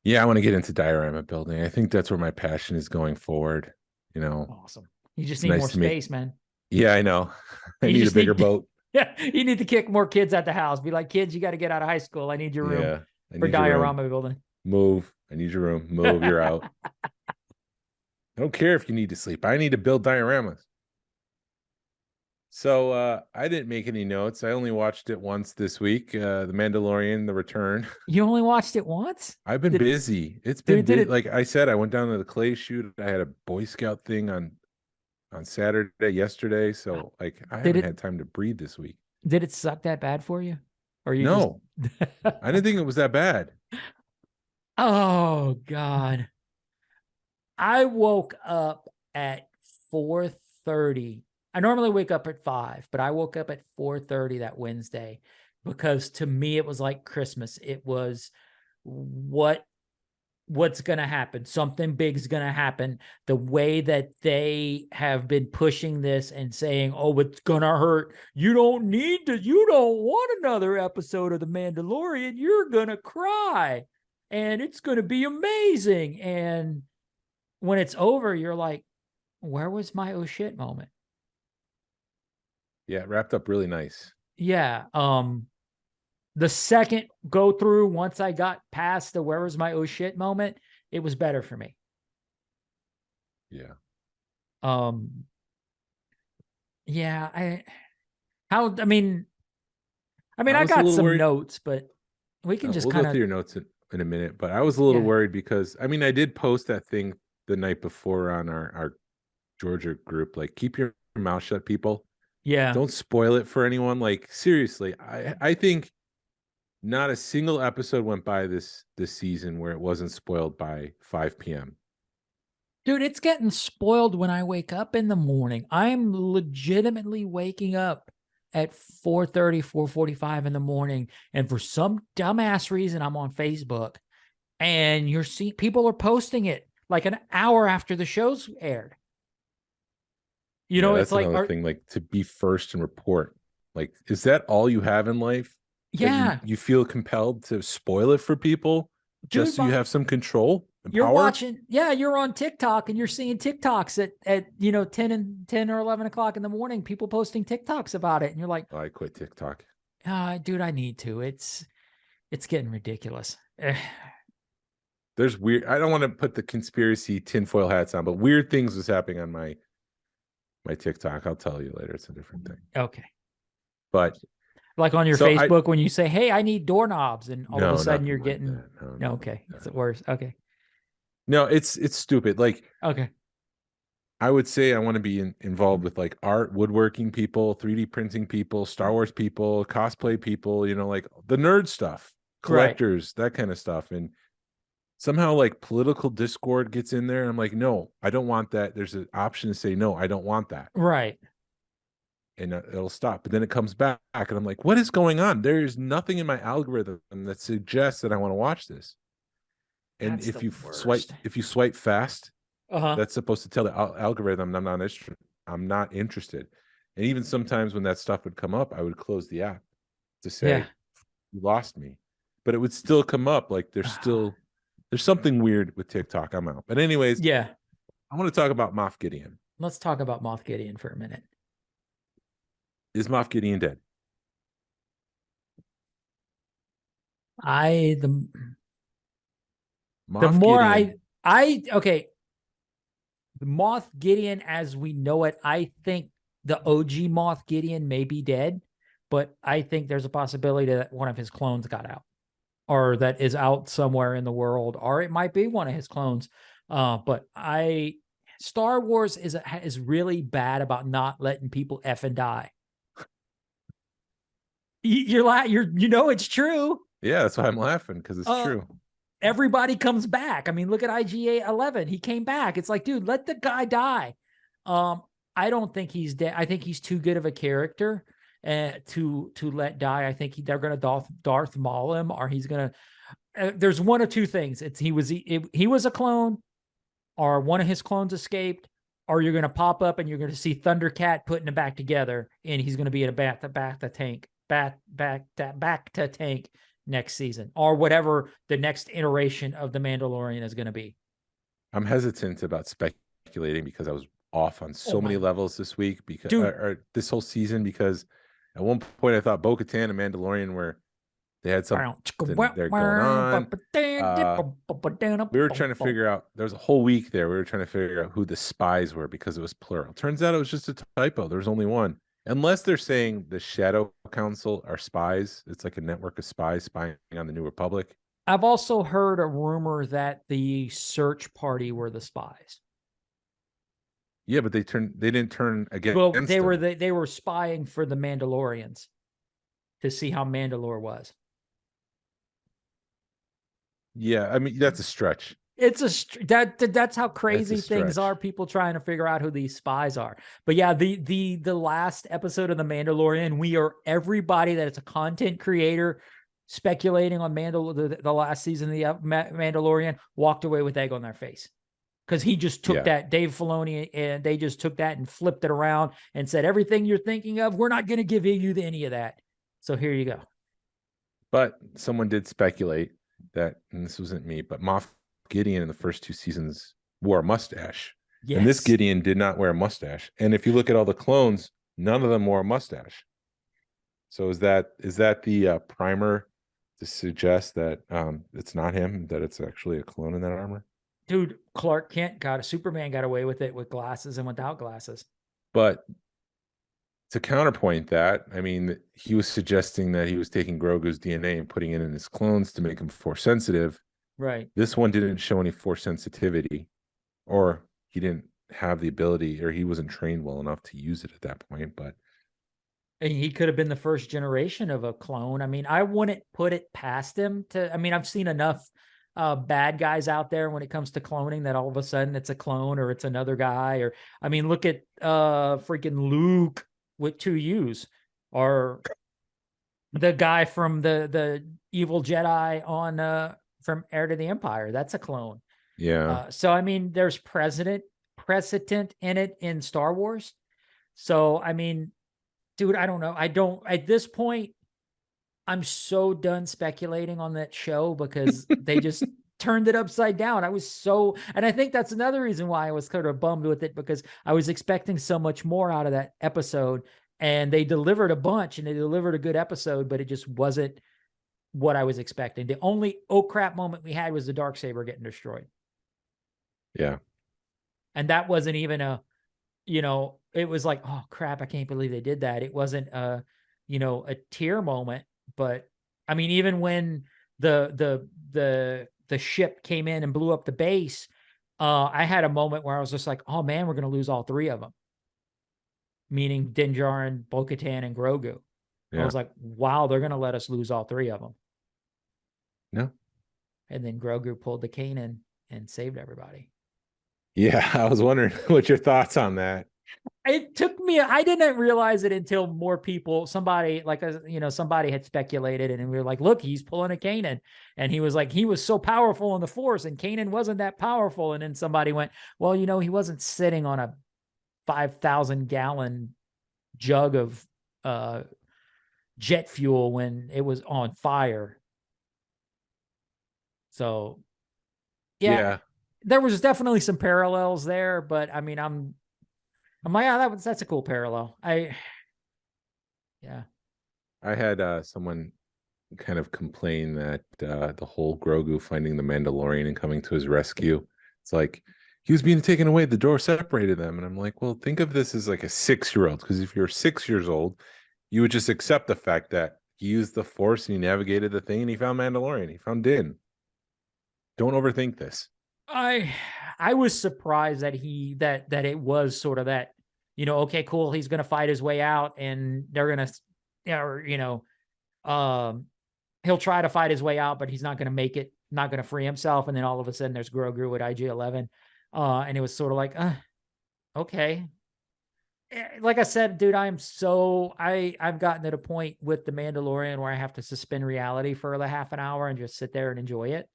Yeah, I want to get into diorama building. I think that's where my passion is going forward. Awesome. You just need more space, man. Yeah, I know. I need a bigger boat. Yeah, you need to kick more kids at the house. Be like, kids, you got to get out of high school. I need your room for diorama building. Move. I need your room. Move. You're out. I don't care if you need to sleep. I need to build dioramas. So I didn't make any notes. I only watched it once this week. The Mandalorian, The Return. You only watched it once? I've been busy. It's been busy. Like I said, I went down to the clay shoot. I had a Boy Scout thing on yesterday. So like I haven't had time to breathe this week. Did it suck that bad for you? Or you No. I didn't think it was that bad. Oh God. I woke up at 4:30. I normally wake up at 5, but I woke up at 4:30 that Wednesday, because to me it was like Christmas. It was what's going to happen. Something big is going to happen. The way that they have been pushing this and saying, oh, it's going to hurt. You don't want another episode of The Mandalorian. You're going to cry and it's going to be amazing. And when it's over, you're like, where was my oh shit moment? Yeah, it wrapped up really nice. Yeah. The second go through, once I got past the where was my oh shit moment, it was better for me. Yeah. Yeah, I got some notes, but we can just go through your notes in a minute. But I was a little worried because I did post that thing the night before on our Georgia group, like, keep your mouth shut, people. Yeah. Don't spoil it for anyone. Like, seriously, I think not a single episode went by this season where it wasn't spoiled by 5 p.m. Dude, it's getting spoiled when I wake up in the morning. I'm legitimately waking up at 4:30, 4:45 in the morning. And for some dumbass reason, I'm on Facebook and you're seeing people are posting it like an hour after the show's aired. That's like another thing, like, to be first and report. Like, is that all you have in life? Yeah. You feel compelled to spoil it for people just so you have some control and you're power? You're on TikTok and you're seeing TikToks at 10 or 11 o'clock in the morning, people posting TikToks about it. And you're like, oh, I quit TikTok. Dude, I need to. It's getting ridiculous. There's weird, I don't want to put the conspiracy tinfoil hats on, but weird things was happening on my TikTok. I'll tell you later. It's a different thing. Okay. But like on your Facebook, when you say, hey, I need doorknobs, and all of a sudden you're getting, okay. It's worse. Okay. No, it's stupid. Like, okay. I would say I want to be involved with like art, woodworking people, 3D printing people, Star Wars people, cosplay people, like the nerd stuff, collectors, that kind of stuff. And somehow like political discord gets in there. I'm like, no, I don't want that. There's an option to say, no, I don't want that. Right. And it'll stop. But then it comes back and I'm like, what is going on? There's nothing in my algorithm that suggests that I want to watch this. And That's if you swipe fast, that's supposed to tell the algorithm I'm not interested. And even sometimes when that stuff would come up, I would close the app to say, you lost me. But it would still come up. Like, there's something weird with TikTok. I'm out. But anyways, I want to talk about Moff Gideon. Let's talk about Moff Gideon for a minute. Is Moff Gideon dead? The Moff Gideon as we know it, I think the OG Moff Gideon may be dead, but I think there's a possibility that one of his clones got out, or that is out somewhere in the world, or it might be one of his clones. But Star Wars is really bad about not letting people effing die. It's true. Yeah, that's why I'm laughing, because it's true. Everybody comes back. I mean, look at IG-11. He came back. It's like, dude, let the guy die. I don't think he's dead. I think he's too good of a character to let die. I think they're going to Darth Maul him, or he's going to. There's one of two things. He was a clone, or one of his clones escaped, or you're going to pop up and you're going to see Thundercat putting them back together, and he's going to be in a back to tank next season, or whatever the next iteration of the Mandalorian is going to be. I'm hesitant about speculating because I was off on so many levels this week, because or this whole season, because at one point I thought Bo-Katan and Mandalorian they had something they're going on. We were trying to figure out, there was a whole week there, we were trying to figure out who the spies were, because it was plural. Turns out it was just a typo. There was only one. Unless they're saying the Shadow Council are spies. It's like a network of spies spying on the New Republic. I've also heard a rumor that the search party were the spies. Yeah, but they didn't turn against. Well, they were spying for the Mandalorians to see how Mandalore was. Yeah, I mean, that's a stretch. That's how crazy things are. People trying to figure out who these spies are. But yeah, the last episode of The Mandalorian, we are everybody that is a content creator speculating on the last season of the Mandalorian walked away with egg on their face, because he just took that, Dave Filoni, and they just took that and flipped it around and said, everything you're thinking of, we're not going to give you any of that. So here you go. But someone did speculate that, and this wasn't me, but Moff Gideon in the first two seasons wore a mustache. Yes. And this Gideon did not wear a mustache. And if you look at all the clones, none of them wore a mustache. So is that the primer to suggest that it's not him, that it's actually a clone in that armor? Dude, Superman got away with it with glasses and without glasses. But to counterpoint that, I mean, he was suggesting that he was taking Grogu's DNA and putting it in his clones to make him force sensitive. Right. This one didn't show any force sensitivity, or he didn't have the ability, or he wasn't trained well enough to use it at that point. But he could have been the first generation of a clone. I mean, I wouldn't put it past him to. I mean, I've seen enough bad guys out there when it comes to cloning that all of a sudden it's a clone or it's another guy. Or I mean, look at freaking Luke with 2 U's, or the guy from the evil Jedi on from Heir to the Empire. That's a clone. Yeah. So I mean, there's precedent in it in Star Wars. So I mean, dude, I don't know. At this point, I'm so done speculating on that show, because they just turned it upside down. And I think that's another reason why I was kind of bummed with it, because I was expecting so much more out of that episode, and they delivered a bunch, and they delivered a good episode, but it just wasn't what I was expecting. The only oh crap moment we had was the Darksaber getting destroyed. Yeah. And that wasn't even it was like, oh crap, I can't believe they did that. It wasn't a tear moment, but I mean, even when the ship came in and blew up the base, I had a moment where I was just like, oh man, we're going to lose all 3 of them. Meaning Din Djarin, Bo-Katan, and Grogu. Yeah. I was like, wow, they're going to let us lose all 3 of them. No. And then Grogu pulled the Kanan and saved everybody. Yeah, I was wondering what your thoughts on that. It took me, I didn't realize it until more people, somebody had speculated, and we were like, look, he's pulling a Kanan. And he was like, he was so powerful in the Force, and Kanan wasn't that powerful. And then somebody went, well, he wasn't sitting on a 5,000 gallon jug of jet fuel when it was on fire. So yeah. There was definitely some parallels there, but I mean, I'm like, oh, that's a cool parallel. I had someone kind of complain that the whole Grogu finding the Mandalorian and coming to his rescue, it's like he was being taken away, the door separated them. And I'm like, well, think of this as like a 6-year-old, because if you're 6 years old, you would just accept the fact that he used the Force and he navigated the thing and he found Mandalorian, he found Din. Don't overthink this. I was surprised that that it was sort of that, okay, cool, he's gonna fight his way out and they're gonna, or he'll try to fight his way out, but he's not gonna make it, not gonna free himself, and then all of a sudden there's Grogu with IG-11, and it was sort of like, okay. Like I said, dude, I've gotten to the point with the Mandalorian where I have to suspend reality for the half an hour and just sit there and enjoy it.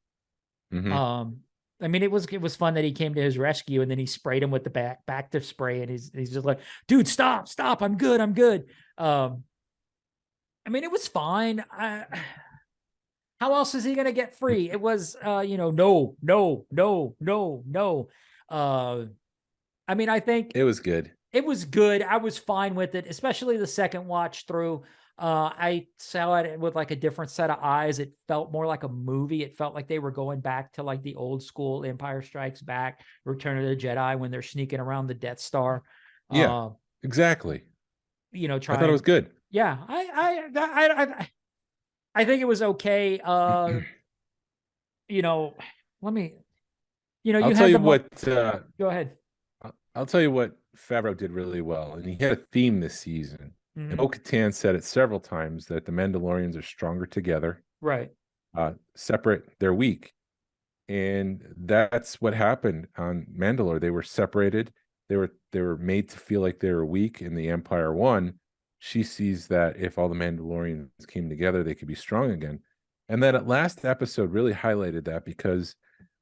Mhm. I mean, it was fun that he came to his rescue and then he sprayed him with the back to spray, and he's just like, dude, stop, I'm good. I mean, it was fine. How else is he gonna get free? It was no. I mean, I think It was good. it was good. I was fine with it, especially the second watch through. I saw it with like a different set of eyes. It felt more like a movie. It felt like they were going back to like the old school Empire Strikes Back, Return of the Jedi, when they're sneaking around the Death Star. Yeah, exactly. I thought it was Trying. good. Yeah, I think it was okay. Let me. You I'll tell had you the. what. Go ahead. I'll tell you what Favreau did really well, and he had a theme this season. And Mhm. Bo-Katan said it several times that the Mandalorians are stronger together, Right. separate they're weak, and that's what happened on Mandalore. They were separated. They were made to feel like they were weak, and the Empire won. She sees that if all the Mandalorians came together, they could be strong again. And that last episode really highlighted that, because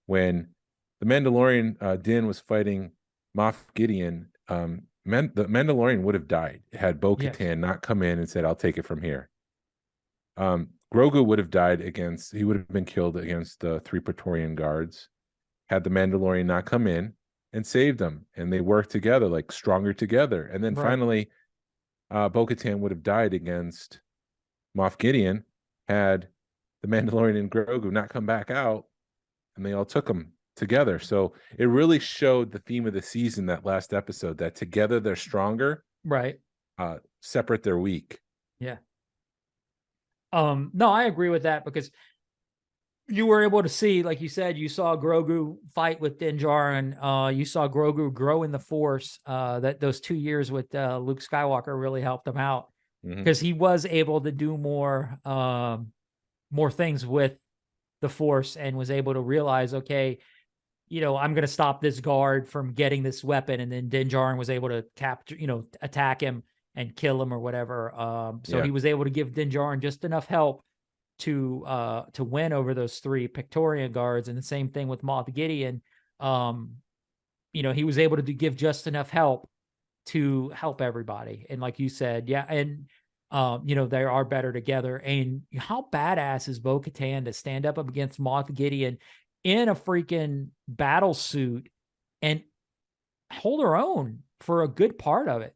when the Mandalorian Din was fighting Moff Gideon, the Mandalorian would have died had Bo-Katan Yes. not come in and said, "I'll take it from here." Grogu would have died he would have been killed against the 3 Praetorian guards had the Mandalorian not come in and saved them. And they worked together, like stronger together. And then Right. finally, Bo-Katan would have died against Moff Gideon had the Mandalorian and Grogu not come back out, and they all took them together. So it really showed the theme of the season, that last episode, that together they're stronger, Right. separate they're weak. Yeah. No, I agree with that, because you were able to see, like you said, you saw Grogu fight with Din Djarin. You saw Grogu grow in the Force. That those 2 years with Luke Skywalker really helped him out, because he was able to do more things with the Force, and was able to realize, okay, I'm going to stop this guard from getting this weapon. And then Din Djarin was able to capture, attack him and kill him or whatever. So Yeah. he was able to give Din Djarin just enough help to win over those 3 Praetorian guards. And the same thing with Moff Gideon. He was able to give just enough help to help everybody. And like you said, yeah. And, they are better together. And how badass is Bo-Katan to stand up against Moff Gideon in a freaking battle suit and hold her own for a good part of it.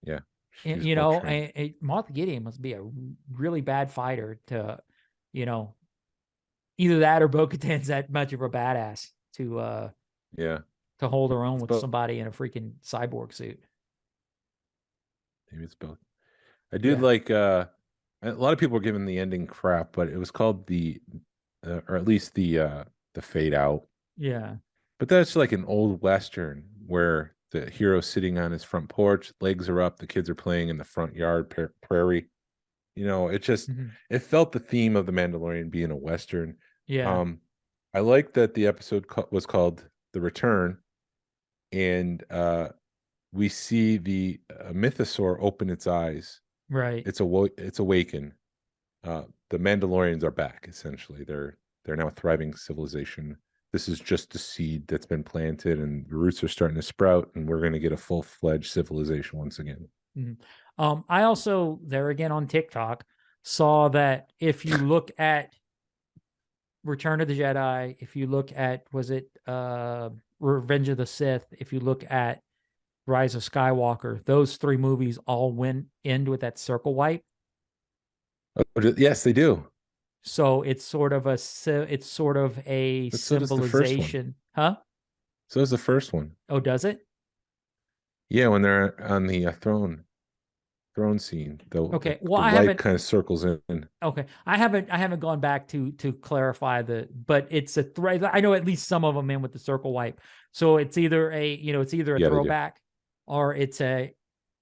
Yeah. And, Moff Gideon must be a really bad fighter to, either that or Bo-Katan's that much of a badass to hold her own with somebody in a freaking cyborg suit. Maybe it's both. I did like a lot of people were giving the ending crap, but it was called or at least the fade out. Yeah. But that's like an old Western where the hero's sitting on his front porch, legs are up, the kids are playing in the front yard prairie. It just it felt the theme of the Mandalorian being a Western. Yeah. I like that the episode was called The Return, and we see the mythosaur open its eyes. Right. It's awakened. The Mandalorians are back. Essentially, they're now a thriving civilization. This is just the seed that's been planted, and the roots are starting to sprout, and we're going to get a full-fledged civilization once again. I also, there again on TikTok, saw that if you look at Return of the Jedi, if you look at, was it Revenge of the Sith, if you look at Rise of Skywalker, those 3 movies all end with that circle wipe. Oh, yes, they do. So it's sort of a symbolization, huh? So is the first one. Oh, does it? Yeah, when they're on the throne. throne scene. Okay. The Well, I light haven't. kind of circles in. Okay, I haven't gone back to clarify but it's a thread. I know at least some of them in with the circle wipe. So it's either it's either a Yeah, they do. throwback or it's a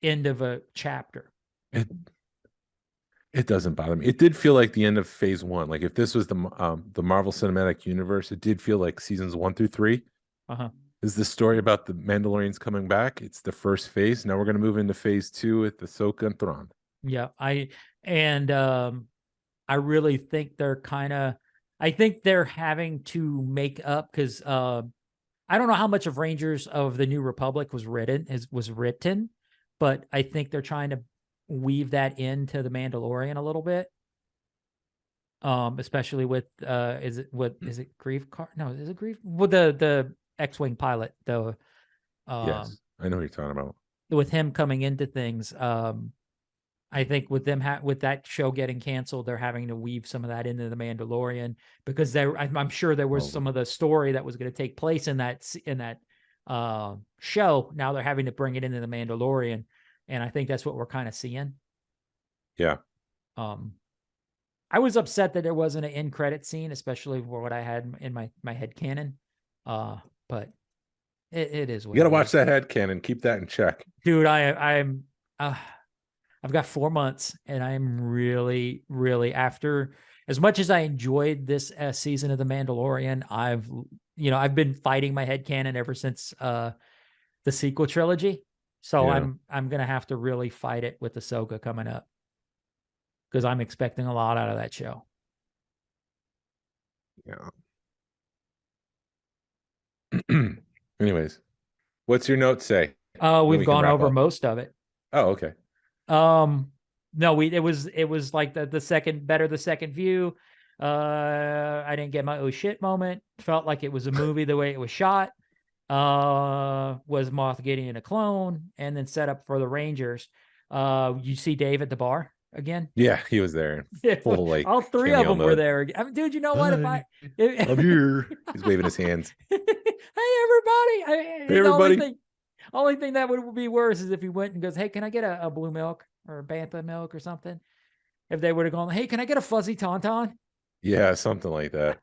end of a chapter. It doesn't bother me. It did feel like the end of phase 1. Like if this was the Marvel Cinematic Universe, it did feel like seasons 1 through 3. Uh-huh. Is the story about the Mandalorians coming back? It's the first phase. Now we're going to move into phase 2 with Ahsoka and Thrawn. Yeah, I really think I think they're having to make up because I don't know how much of Rangers of the New Republic was written, but I think they're trying to weave that into the Mandalorian a little bit. Especially with is it Grief Car? No, is it Grief? Well, the X-wing pilot though. Yes, I know what you're talking about. With him coming into things, I think with them with that show getting canceled, they're having to weave some of that into the Mandalorian because I'm sure there was some of the story that was going to take place in that show. Now they're having to bring it into the Mandalorian, and I think that's what we're kind of seeing. Yeah. I was upset that there wasn't an end credit scene, especially for what I had in my head canon. But it is what you got to watch that head canon. Keep that in check, dude. I've got 4 months, and I'm really, really after. As much as I enjoyed this season of The Mandalorian, I've been fighting my headcanon ever since the sequel trilogy. So Yeah. I'm gonna have to really fight it with Ahsoka coming up because I'm expecting a lot out of that show. Yeah. Anyways, what's your note say? We've gone over most of it. Oh, okay. No, it was like the second view. I didn't get my oh shit moment. Felt like it was a movie the way it was shot. Was Moff Gideon a clone? And then set up for the Rangers. You see Dave at the bar again? Yeah, he was there. Full, like, all three of them mode. were there. I mean, dude, you know what? I'm here. He's waving his hands. Hey, everybody! Hey, everybody! Only thing that would be worse is if he went and goes, "Hey, can I get a blue milk or a bantha milk or something?" If they would have gone, "Hey, can I get a fuzzy tauntaun?" Yeah, something like that.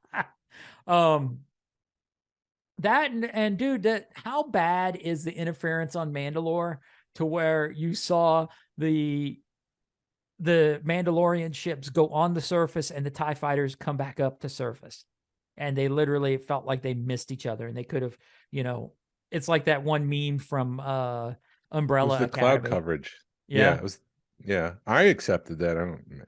That and dude, how bad is the interference on Mandalore to where you saw the Mandalorian ships go on the surface and the TIE fighters come back up to surface, and they literally felt like they missed each other, and they could have, it's like that one meme from Umbrella It was the Academy. cloud coverage. Yeah, it was. Yeah, I accepted that. I mean,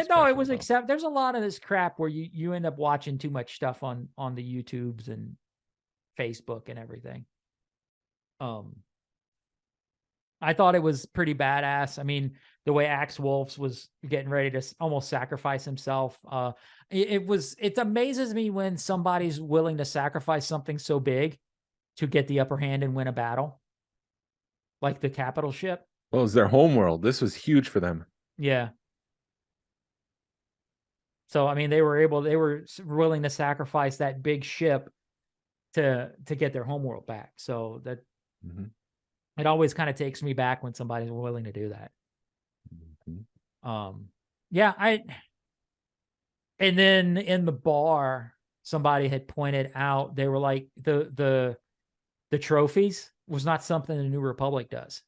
no, it was accept. There's a lot of this crap where you end up watching too much stuff on the YouTubes and Facebook and everything. I thought it was pretty badass. I mean, the way Axe Wolves was getting ready to almost sacrifice himself. It amazes me when somebody's willing to sacrifice something so big to get the upper hand and win a battle, like the capital ship. Well, it was their homeworld. This was huge for them. Yeah. So, I mean, they were willing to sacrifice that big ship to get their homeworld back. So that it always kind of takes me back when somebody's willing to do that. And then in the bar, somebody had pointed out, they were like, the trophies was not something the New Republic does.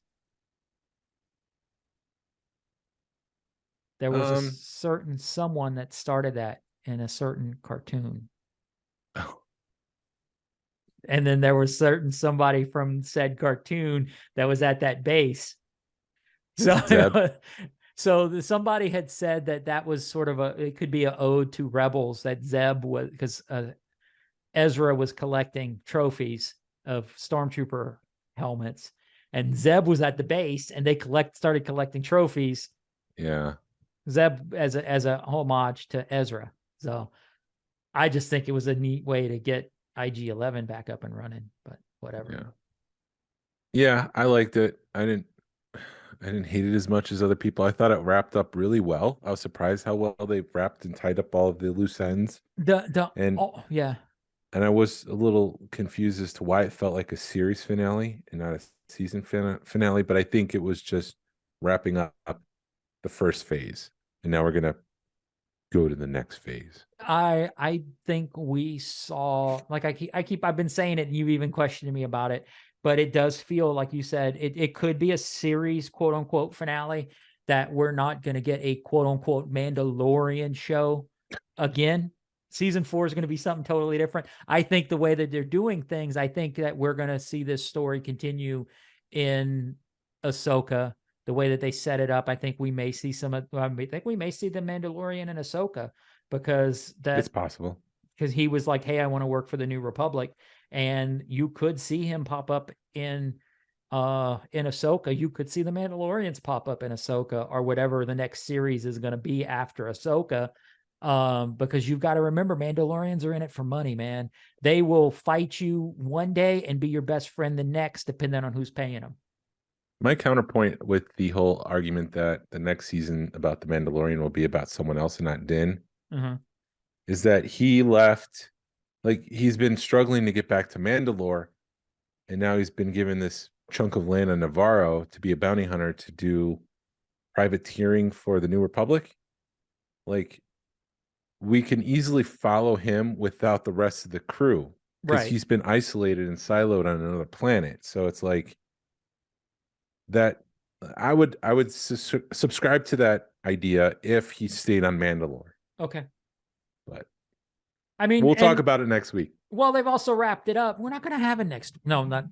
There was a certain someone that started that in a certain cartoon. Oh. And then there was somebody from said cartoon that was at that base. So somebody had said that was sort of it could be an ode to Rebels, that Zeb was, because Ezra was collecting trophies of Stormtrooper helmets, and Zeb was at the base, and they started collecting trophies. Yeah. Zeb as a homage to Ezra. So I just think it was a neat way to get IG-11 back up and running, but whatever. Yeah, I liked it. I didn't hate it as much as other people. I thought it wrapped up really well. I was surprised how well they wrapped and tied up all of the loose ends. And I was a little confused as to why it felt like a series finale and not a season finale, but I think it was just wrapping up the first phase, and now we're gonna go to the next phase. I think we saw, like I've been saying it, and you've even questioned me about it, but it does feel like you said it could be a series, quote unquote, finale, that we're not going to get a quote unquote Mandalorian show again. Season 4 is going to be something totally different. I think the way that they're doing things, I think that we're going to see this story continue in Ahsoka. The way that they set it up, I think we may see I think we may see the Mandalorian and Ahsoka, because It's possible. because he was like, hey, I want to work for the New Republic. And you could see him pop up in Ahsoka. You could see the Mandalorians pop up in Ahsoka, or whatever the next series is going to be after Ahsoka. Because you've got to remember, Mandalorians are in it for money, man. They will fight you one day and be your best friend the next, depending on who's paying them. My counterpoint with the whole argument that the next season about the Mandalorian will be about someone else and not Din is that he left, like, he's been struggling to get back to Mandalore, and now he's been given this chunk of land on Navarro to be a bounty hunter to do privateering for the New Republic. Like, we can easily follow him without the rest of the crew, because he's been isolated and siloed on another planet. So it's like that. I would subscribe to that idea if he stayed on Mandalore. Okay. But I mean, we'll talk about it next week. Well, they've also wrapped it up. We're not going to have a next. No, not.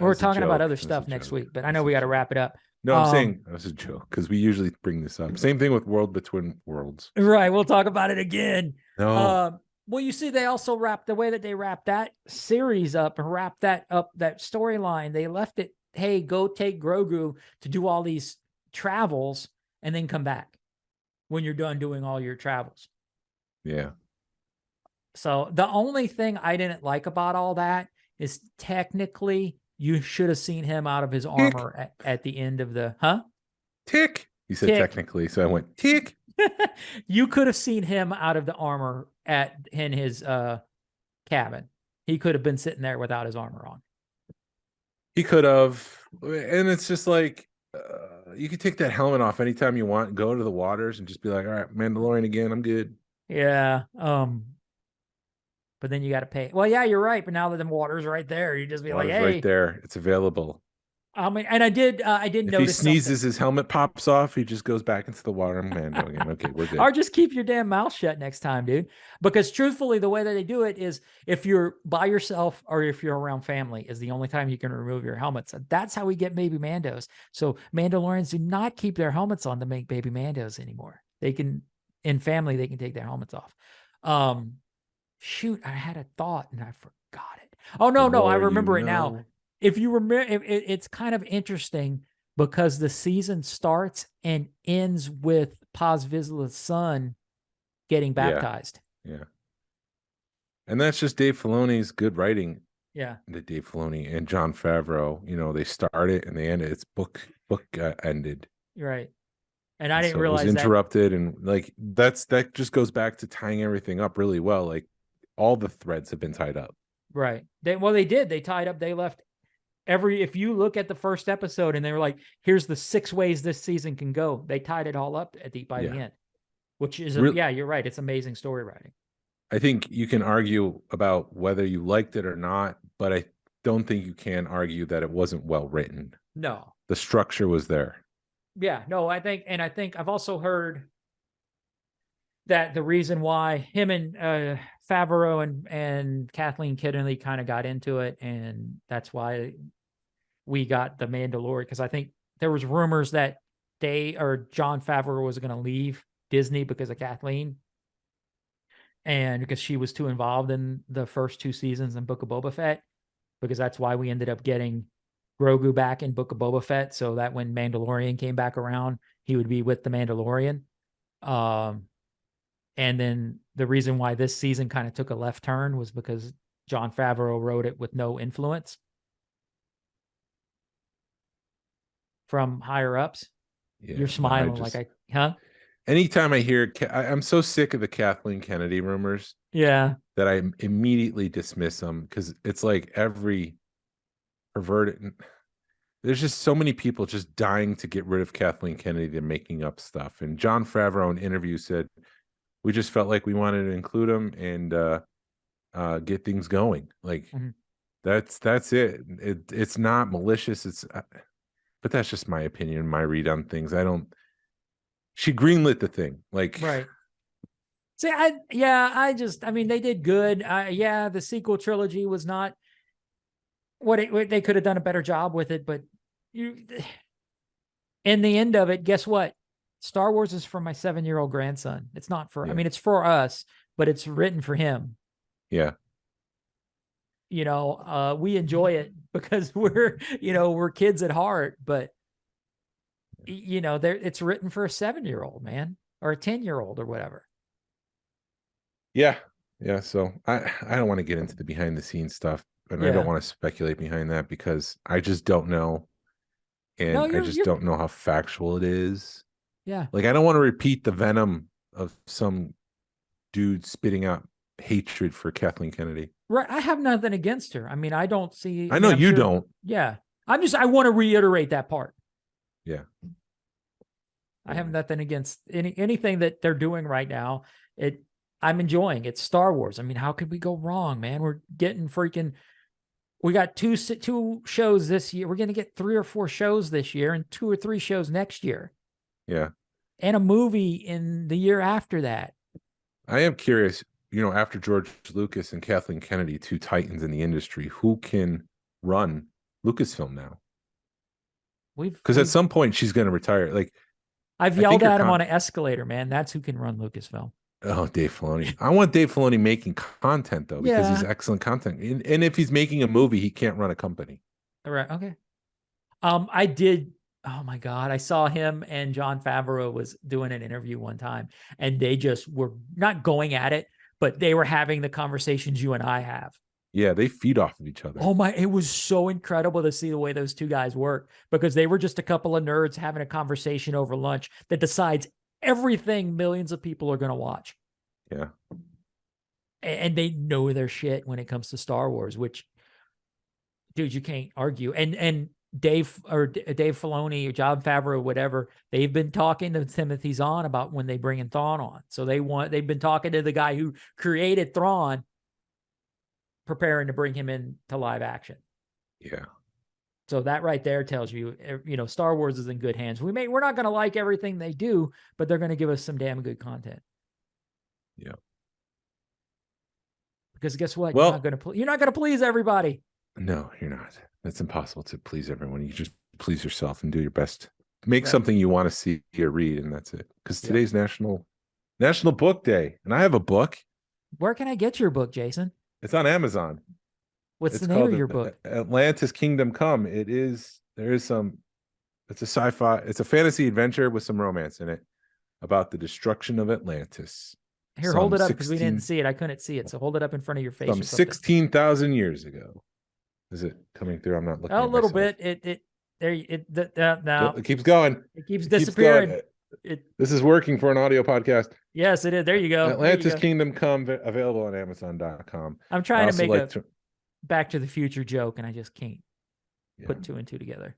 We're talking about other stuff next week, but I know we got to wrap it up. No, I'm saying that was a joke, because we usually bring this up. Same thing with World Between Worlds. Right. We'll talk about it again. No. Well, you see, they also wrapped the way that they wrapped that series up and wrapped that up, that storyline. They left it, hey, go take Grogu to do all these travels and then come back when you're done doing all your travels. Yeah. So the only thing I didn't like about all that is technically you should have seen him out of his armor at the end of the, Tick. You said Tick. Technically, so I went tick. You could have seen him out of the armor in his cabin. He could have been sitting there without his armor on. He could have, and it's just like, you could take that helmet off anytime you want, go to the waters, and just be like, all right, Mandalorian again, I'm good. Yeah. But then you got to pay. Well, yeah, you're right. But now that the water's right there, you just be like, hey, right there, it's available. I mean, and I did If notice he sneezes, something. his helmet pops off. He just goes back into the water. I'm Mando again. Okay, we're good. Or just keep your damn mouth shut next time, dude. Because truthfully, the way that they do it is if you're by yourself or if you're around family is the only time you can remove your helmets. And that's how we get baby Mandos. So Mandalorians do not keep their helmets on to make baby Mandos anymore. They can, in family, they can take their helmets off. Shoot, I had a thought and I forgot it. Oh, no, I remember it now. If you remember, it's kind of interesting because the season starts and ends with Paz Vizsla's son getting baptized. Yeah. And that's just Dave Filoni's good writing. Yeah. That Dave Filoni and Jon Favreau, they start it and they end it. It's book ended. Right. And I didn't realize it was interrupted. And like, that just goes back to tying everything up really well. Like, all the threads have been tied up. Right. They did. They tied up. They left if you look at the first episode and they were like, here's the 6 ways this season can go. They tied it all up by the end, which is, you're right. It's amazing story writing. I think you can argue about whether you liked it or not, but I don't think you can argue that it wasn't well written. No. The structure was there. Yeah, no, I think I've also heard that the reason why him and Favreau and Kathleen Kennedy kind of got into it, and that's why we got the Mandalorian, because I think there was rumors that Jon Favreau was going to leave Disney because of Kathleen, and because she was too involved in the first 2 seasons in Book of Boba Fett, because that's why we ended up getting Grogu back in Book of Boba Fett, so that when Mandalorian came back around, he would be with the Mandalorian. And then the reason why this season kind of took a left turn was because Jon Favreau wrote it with no influence from higher ups. Yeah, you're smiling Anytime I hear, I'm so sick of the Kathleen Kennedy rumors. Yeah. That I immediately dismiss them, because it's like every perverted. there's just so many people just dying to get rid of Kathleen Kennedy. They're making up stuff. And Jon Favreau in an interview said, we just felt like we wanted to include him and get things going. Like that's it. It's not malicious. But that's just my opinion, my read on things. She greenlit the thing. Like, right. See, I mean, they did good. The sequel trilogy was not what they could have done a better job with it, but in the end of it, guess what? Star Wars is for my 7-year-old grandson. It's not for, I mean, it's for us, but it's written for him. Yeah. We enjoy it because we're kids at heart, but it's written for a 7-year-old, man, or a 10-year-old or whatever. Yeah. Yeah. So I don't want to get into the behind the scenes stuff, and I don't want to speculate behind that because I just don't know. And I just don't know how factual it is. Yeah. Like, I don't want to repeat the venom of some dude spitting out hatred for Kathleen Kennedy. Right. I have nothing against her. I mean, I don't see. I know you don't. Yeah. I want to reiterate that part. Yeah. I have nothing against anything that they're doing right now. I'm enjoying. It's Star Wars. I mean, how could we go wrong, man? We're getting we got two shows this year. We're going to get 3 or 4 shows this year and 2 or 3 shows next year. Yeah. And a movie in the year after that. I am curious, after George Lucas and Kathleen Kennedy, 2 titans in the industry, who can run Lucasfilm now? Because at some point she's going to retire. Like, I've yelled at him on an escalator, man. That's who can run Lucasfilm. Oh, Dave Filoni. I want Dave Filoni making content, though, because he's excellent content. And if he's making a movie, he can't run a company. All right. Okay. I did. Oh my God. I saw him and Jon Favreau was doing an interview one time, and they just were not going at it, but they were having the conversations you and I have. Yeah, they feed off of each other. Oh my, it was so incredible to see the way those 2 guys work, because they were just a couple of nerds having a conversation over lunch that decides everything millions of people are going to watch. Yeah. And they know their shit when it comes to Star Wars, which, dude, you can't argue. And Dave Filoni or Jon Favreau, whatever, they've been talking to Timothy Zahn about when they bring in Thrawn on. So they've been talking to the guy who created Thrawn, preparing to bring him in to live action. Yeah. So that right there tells you, Star Wars is in good hands. We're not going to like everything they do, but they're going to give us some damn good content. Yeah. Because guess what? Well, you're not going to please everybody. No, you're not. It's impossible to please everyone. You just please yourself and do your best. Make something you want to see or read, and that's it. Because today's National Book Day, and I have a book. Where can I get your book, Jason? It's on Amazon. What's the name of your book? Atlantis Kingdom Come. It's a sci-fi, it's a fantasy adventure with some romance in it about the destruction of Atlantis. Here, hold it up, because we didn't see it. I couldn't see it. So hold it up in front of your face. Some 16,000 years ago. Is it coming through? I'm not looking. A little bit. Now it keeps going. It keeps disappearing. This is working for an audio podcast. Yes, it is. There you go. Atlantis Kingdom Come, available on Amazon.com. I'm trying to make a Back to the Future joke, and I just can't put 2 and 2 together.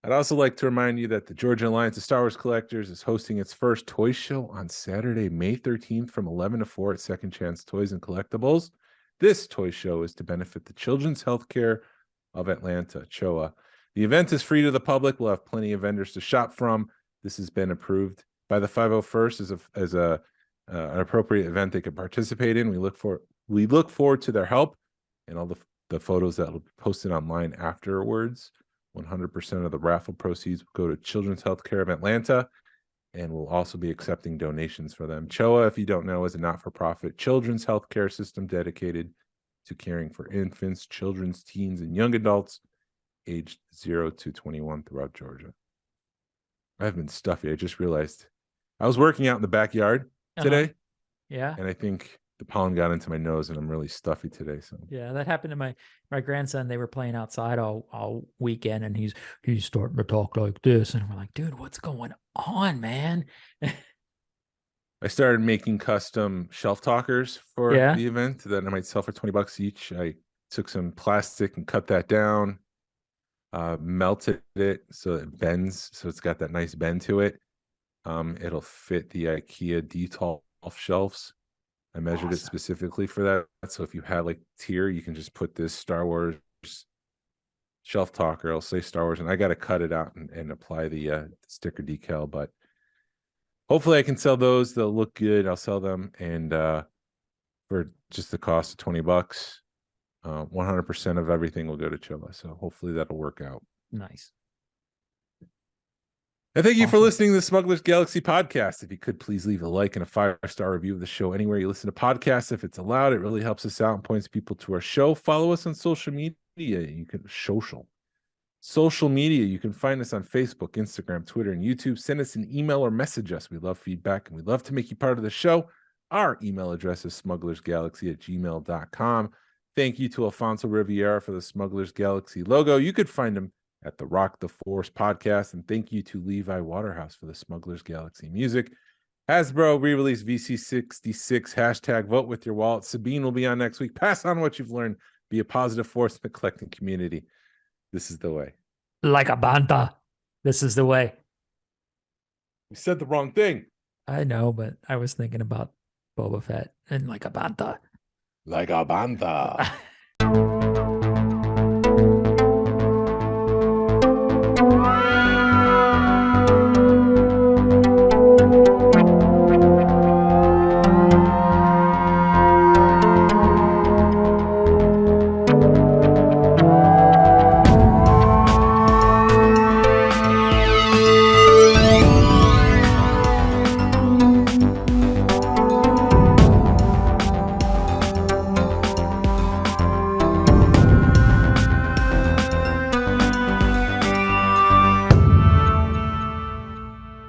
I'd also like to remind you that the Georgia Alliance of Star Wars Collectors is hosting its first toy show on Saturday, May 13th from 11 to 4 at Second Chance Toys and Collectibles. This toy show is to benefit the Children's Healthcare of Atlanta, CHOA. The event is free to the public. We'll have plenty of vendors to shop from. This has been approved by the 501st as an appropriate event they could participate in. We look forward to their help and all the photos that will be posted online afterwards. 100% of the raffle proceeds will go to Children's Healthcare of Atlanta, and we'll also be accepting donations for them. CHOA, if you don't know, is a not-for-profit children's healthcare system dedicated to caring for infants, children's, teens, and young adults aged 0 to 21 throughout Georgia. I've been stuffy. I just realized I was working out in the backyard today. Yeah. And I think the pollen got into my nose, and I'm really stuffy today. So yeah, that happened to my grandson. They were playing outside all weekend, and he's starting to talk like this, and we're like, dude, what's going on, man? I started making custom shelf talkers for the event that I might sell for $20 each. I took some plastic and cut that down, melted it so it bends, so it's got that nice bend to it. It'll fit the IKEA Detolf shelves. I measured it Awesome. specifically for that. So if you have like tier, you can just put this Star Wars shelf talker. I'll say Star Wars, and I got to cut it out and apply the sticker decal. But hopefully, I can sell those. They'll look good. I'll sell them, and for just the cost of $20, 100% of everything will go to Chilla. So hopefully that'll work out. Nice. And thank you for Awesome. listening to the Smugglers Galaxy podcast. If you could please leave a like and a 5-star review of the show anywhere you listen to podcasts. If it's allowed, it really helps us out and points people to our show. Follow us on social media. You can social media. You can find us on Facebook, Instagram, Twitter, and YouTube. Send us an email or message us. We love feedback and we'd love to make you part of the show. Our email address is smugglersgalaxy@gmail.com. Thank you to Alfonso Riviera for the Smugglers Galaxy logo. You could find him at the Rock the Force podcast. And thank you to Levi Waterhouse for the Smugglers Galaxy music. Hasbro re-release VC66, hashtag vote with your wallet. Sabine will be on next week. Pass on what you've learned. Be a positive force in the collecting community. This is the way. Like a banta. This is the way. We said the wrong thing. I know, but I was thinking about Boba Fett and like a banta. Like a banta.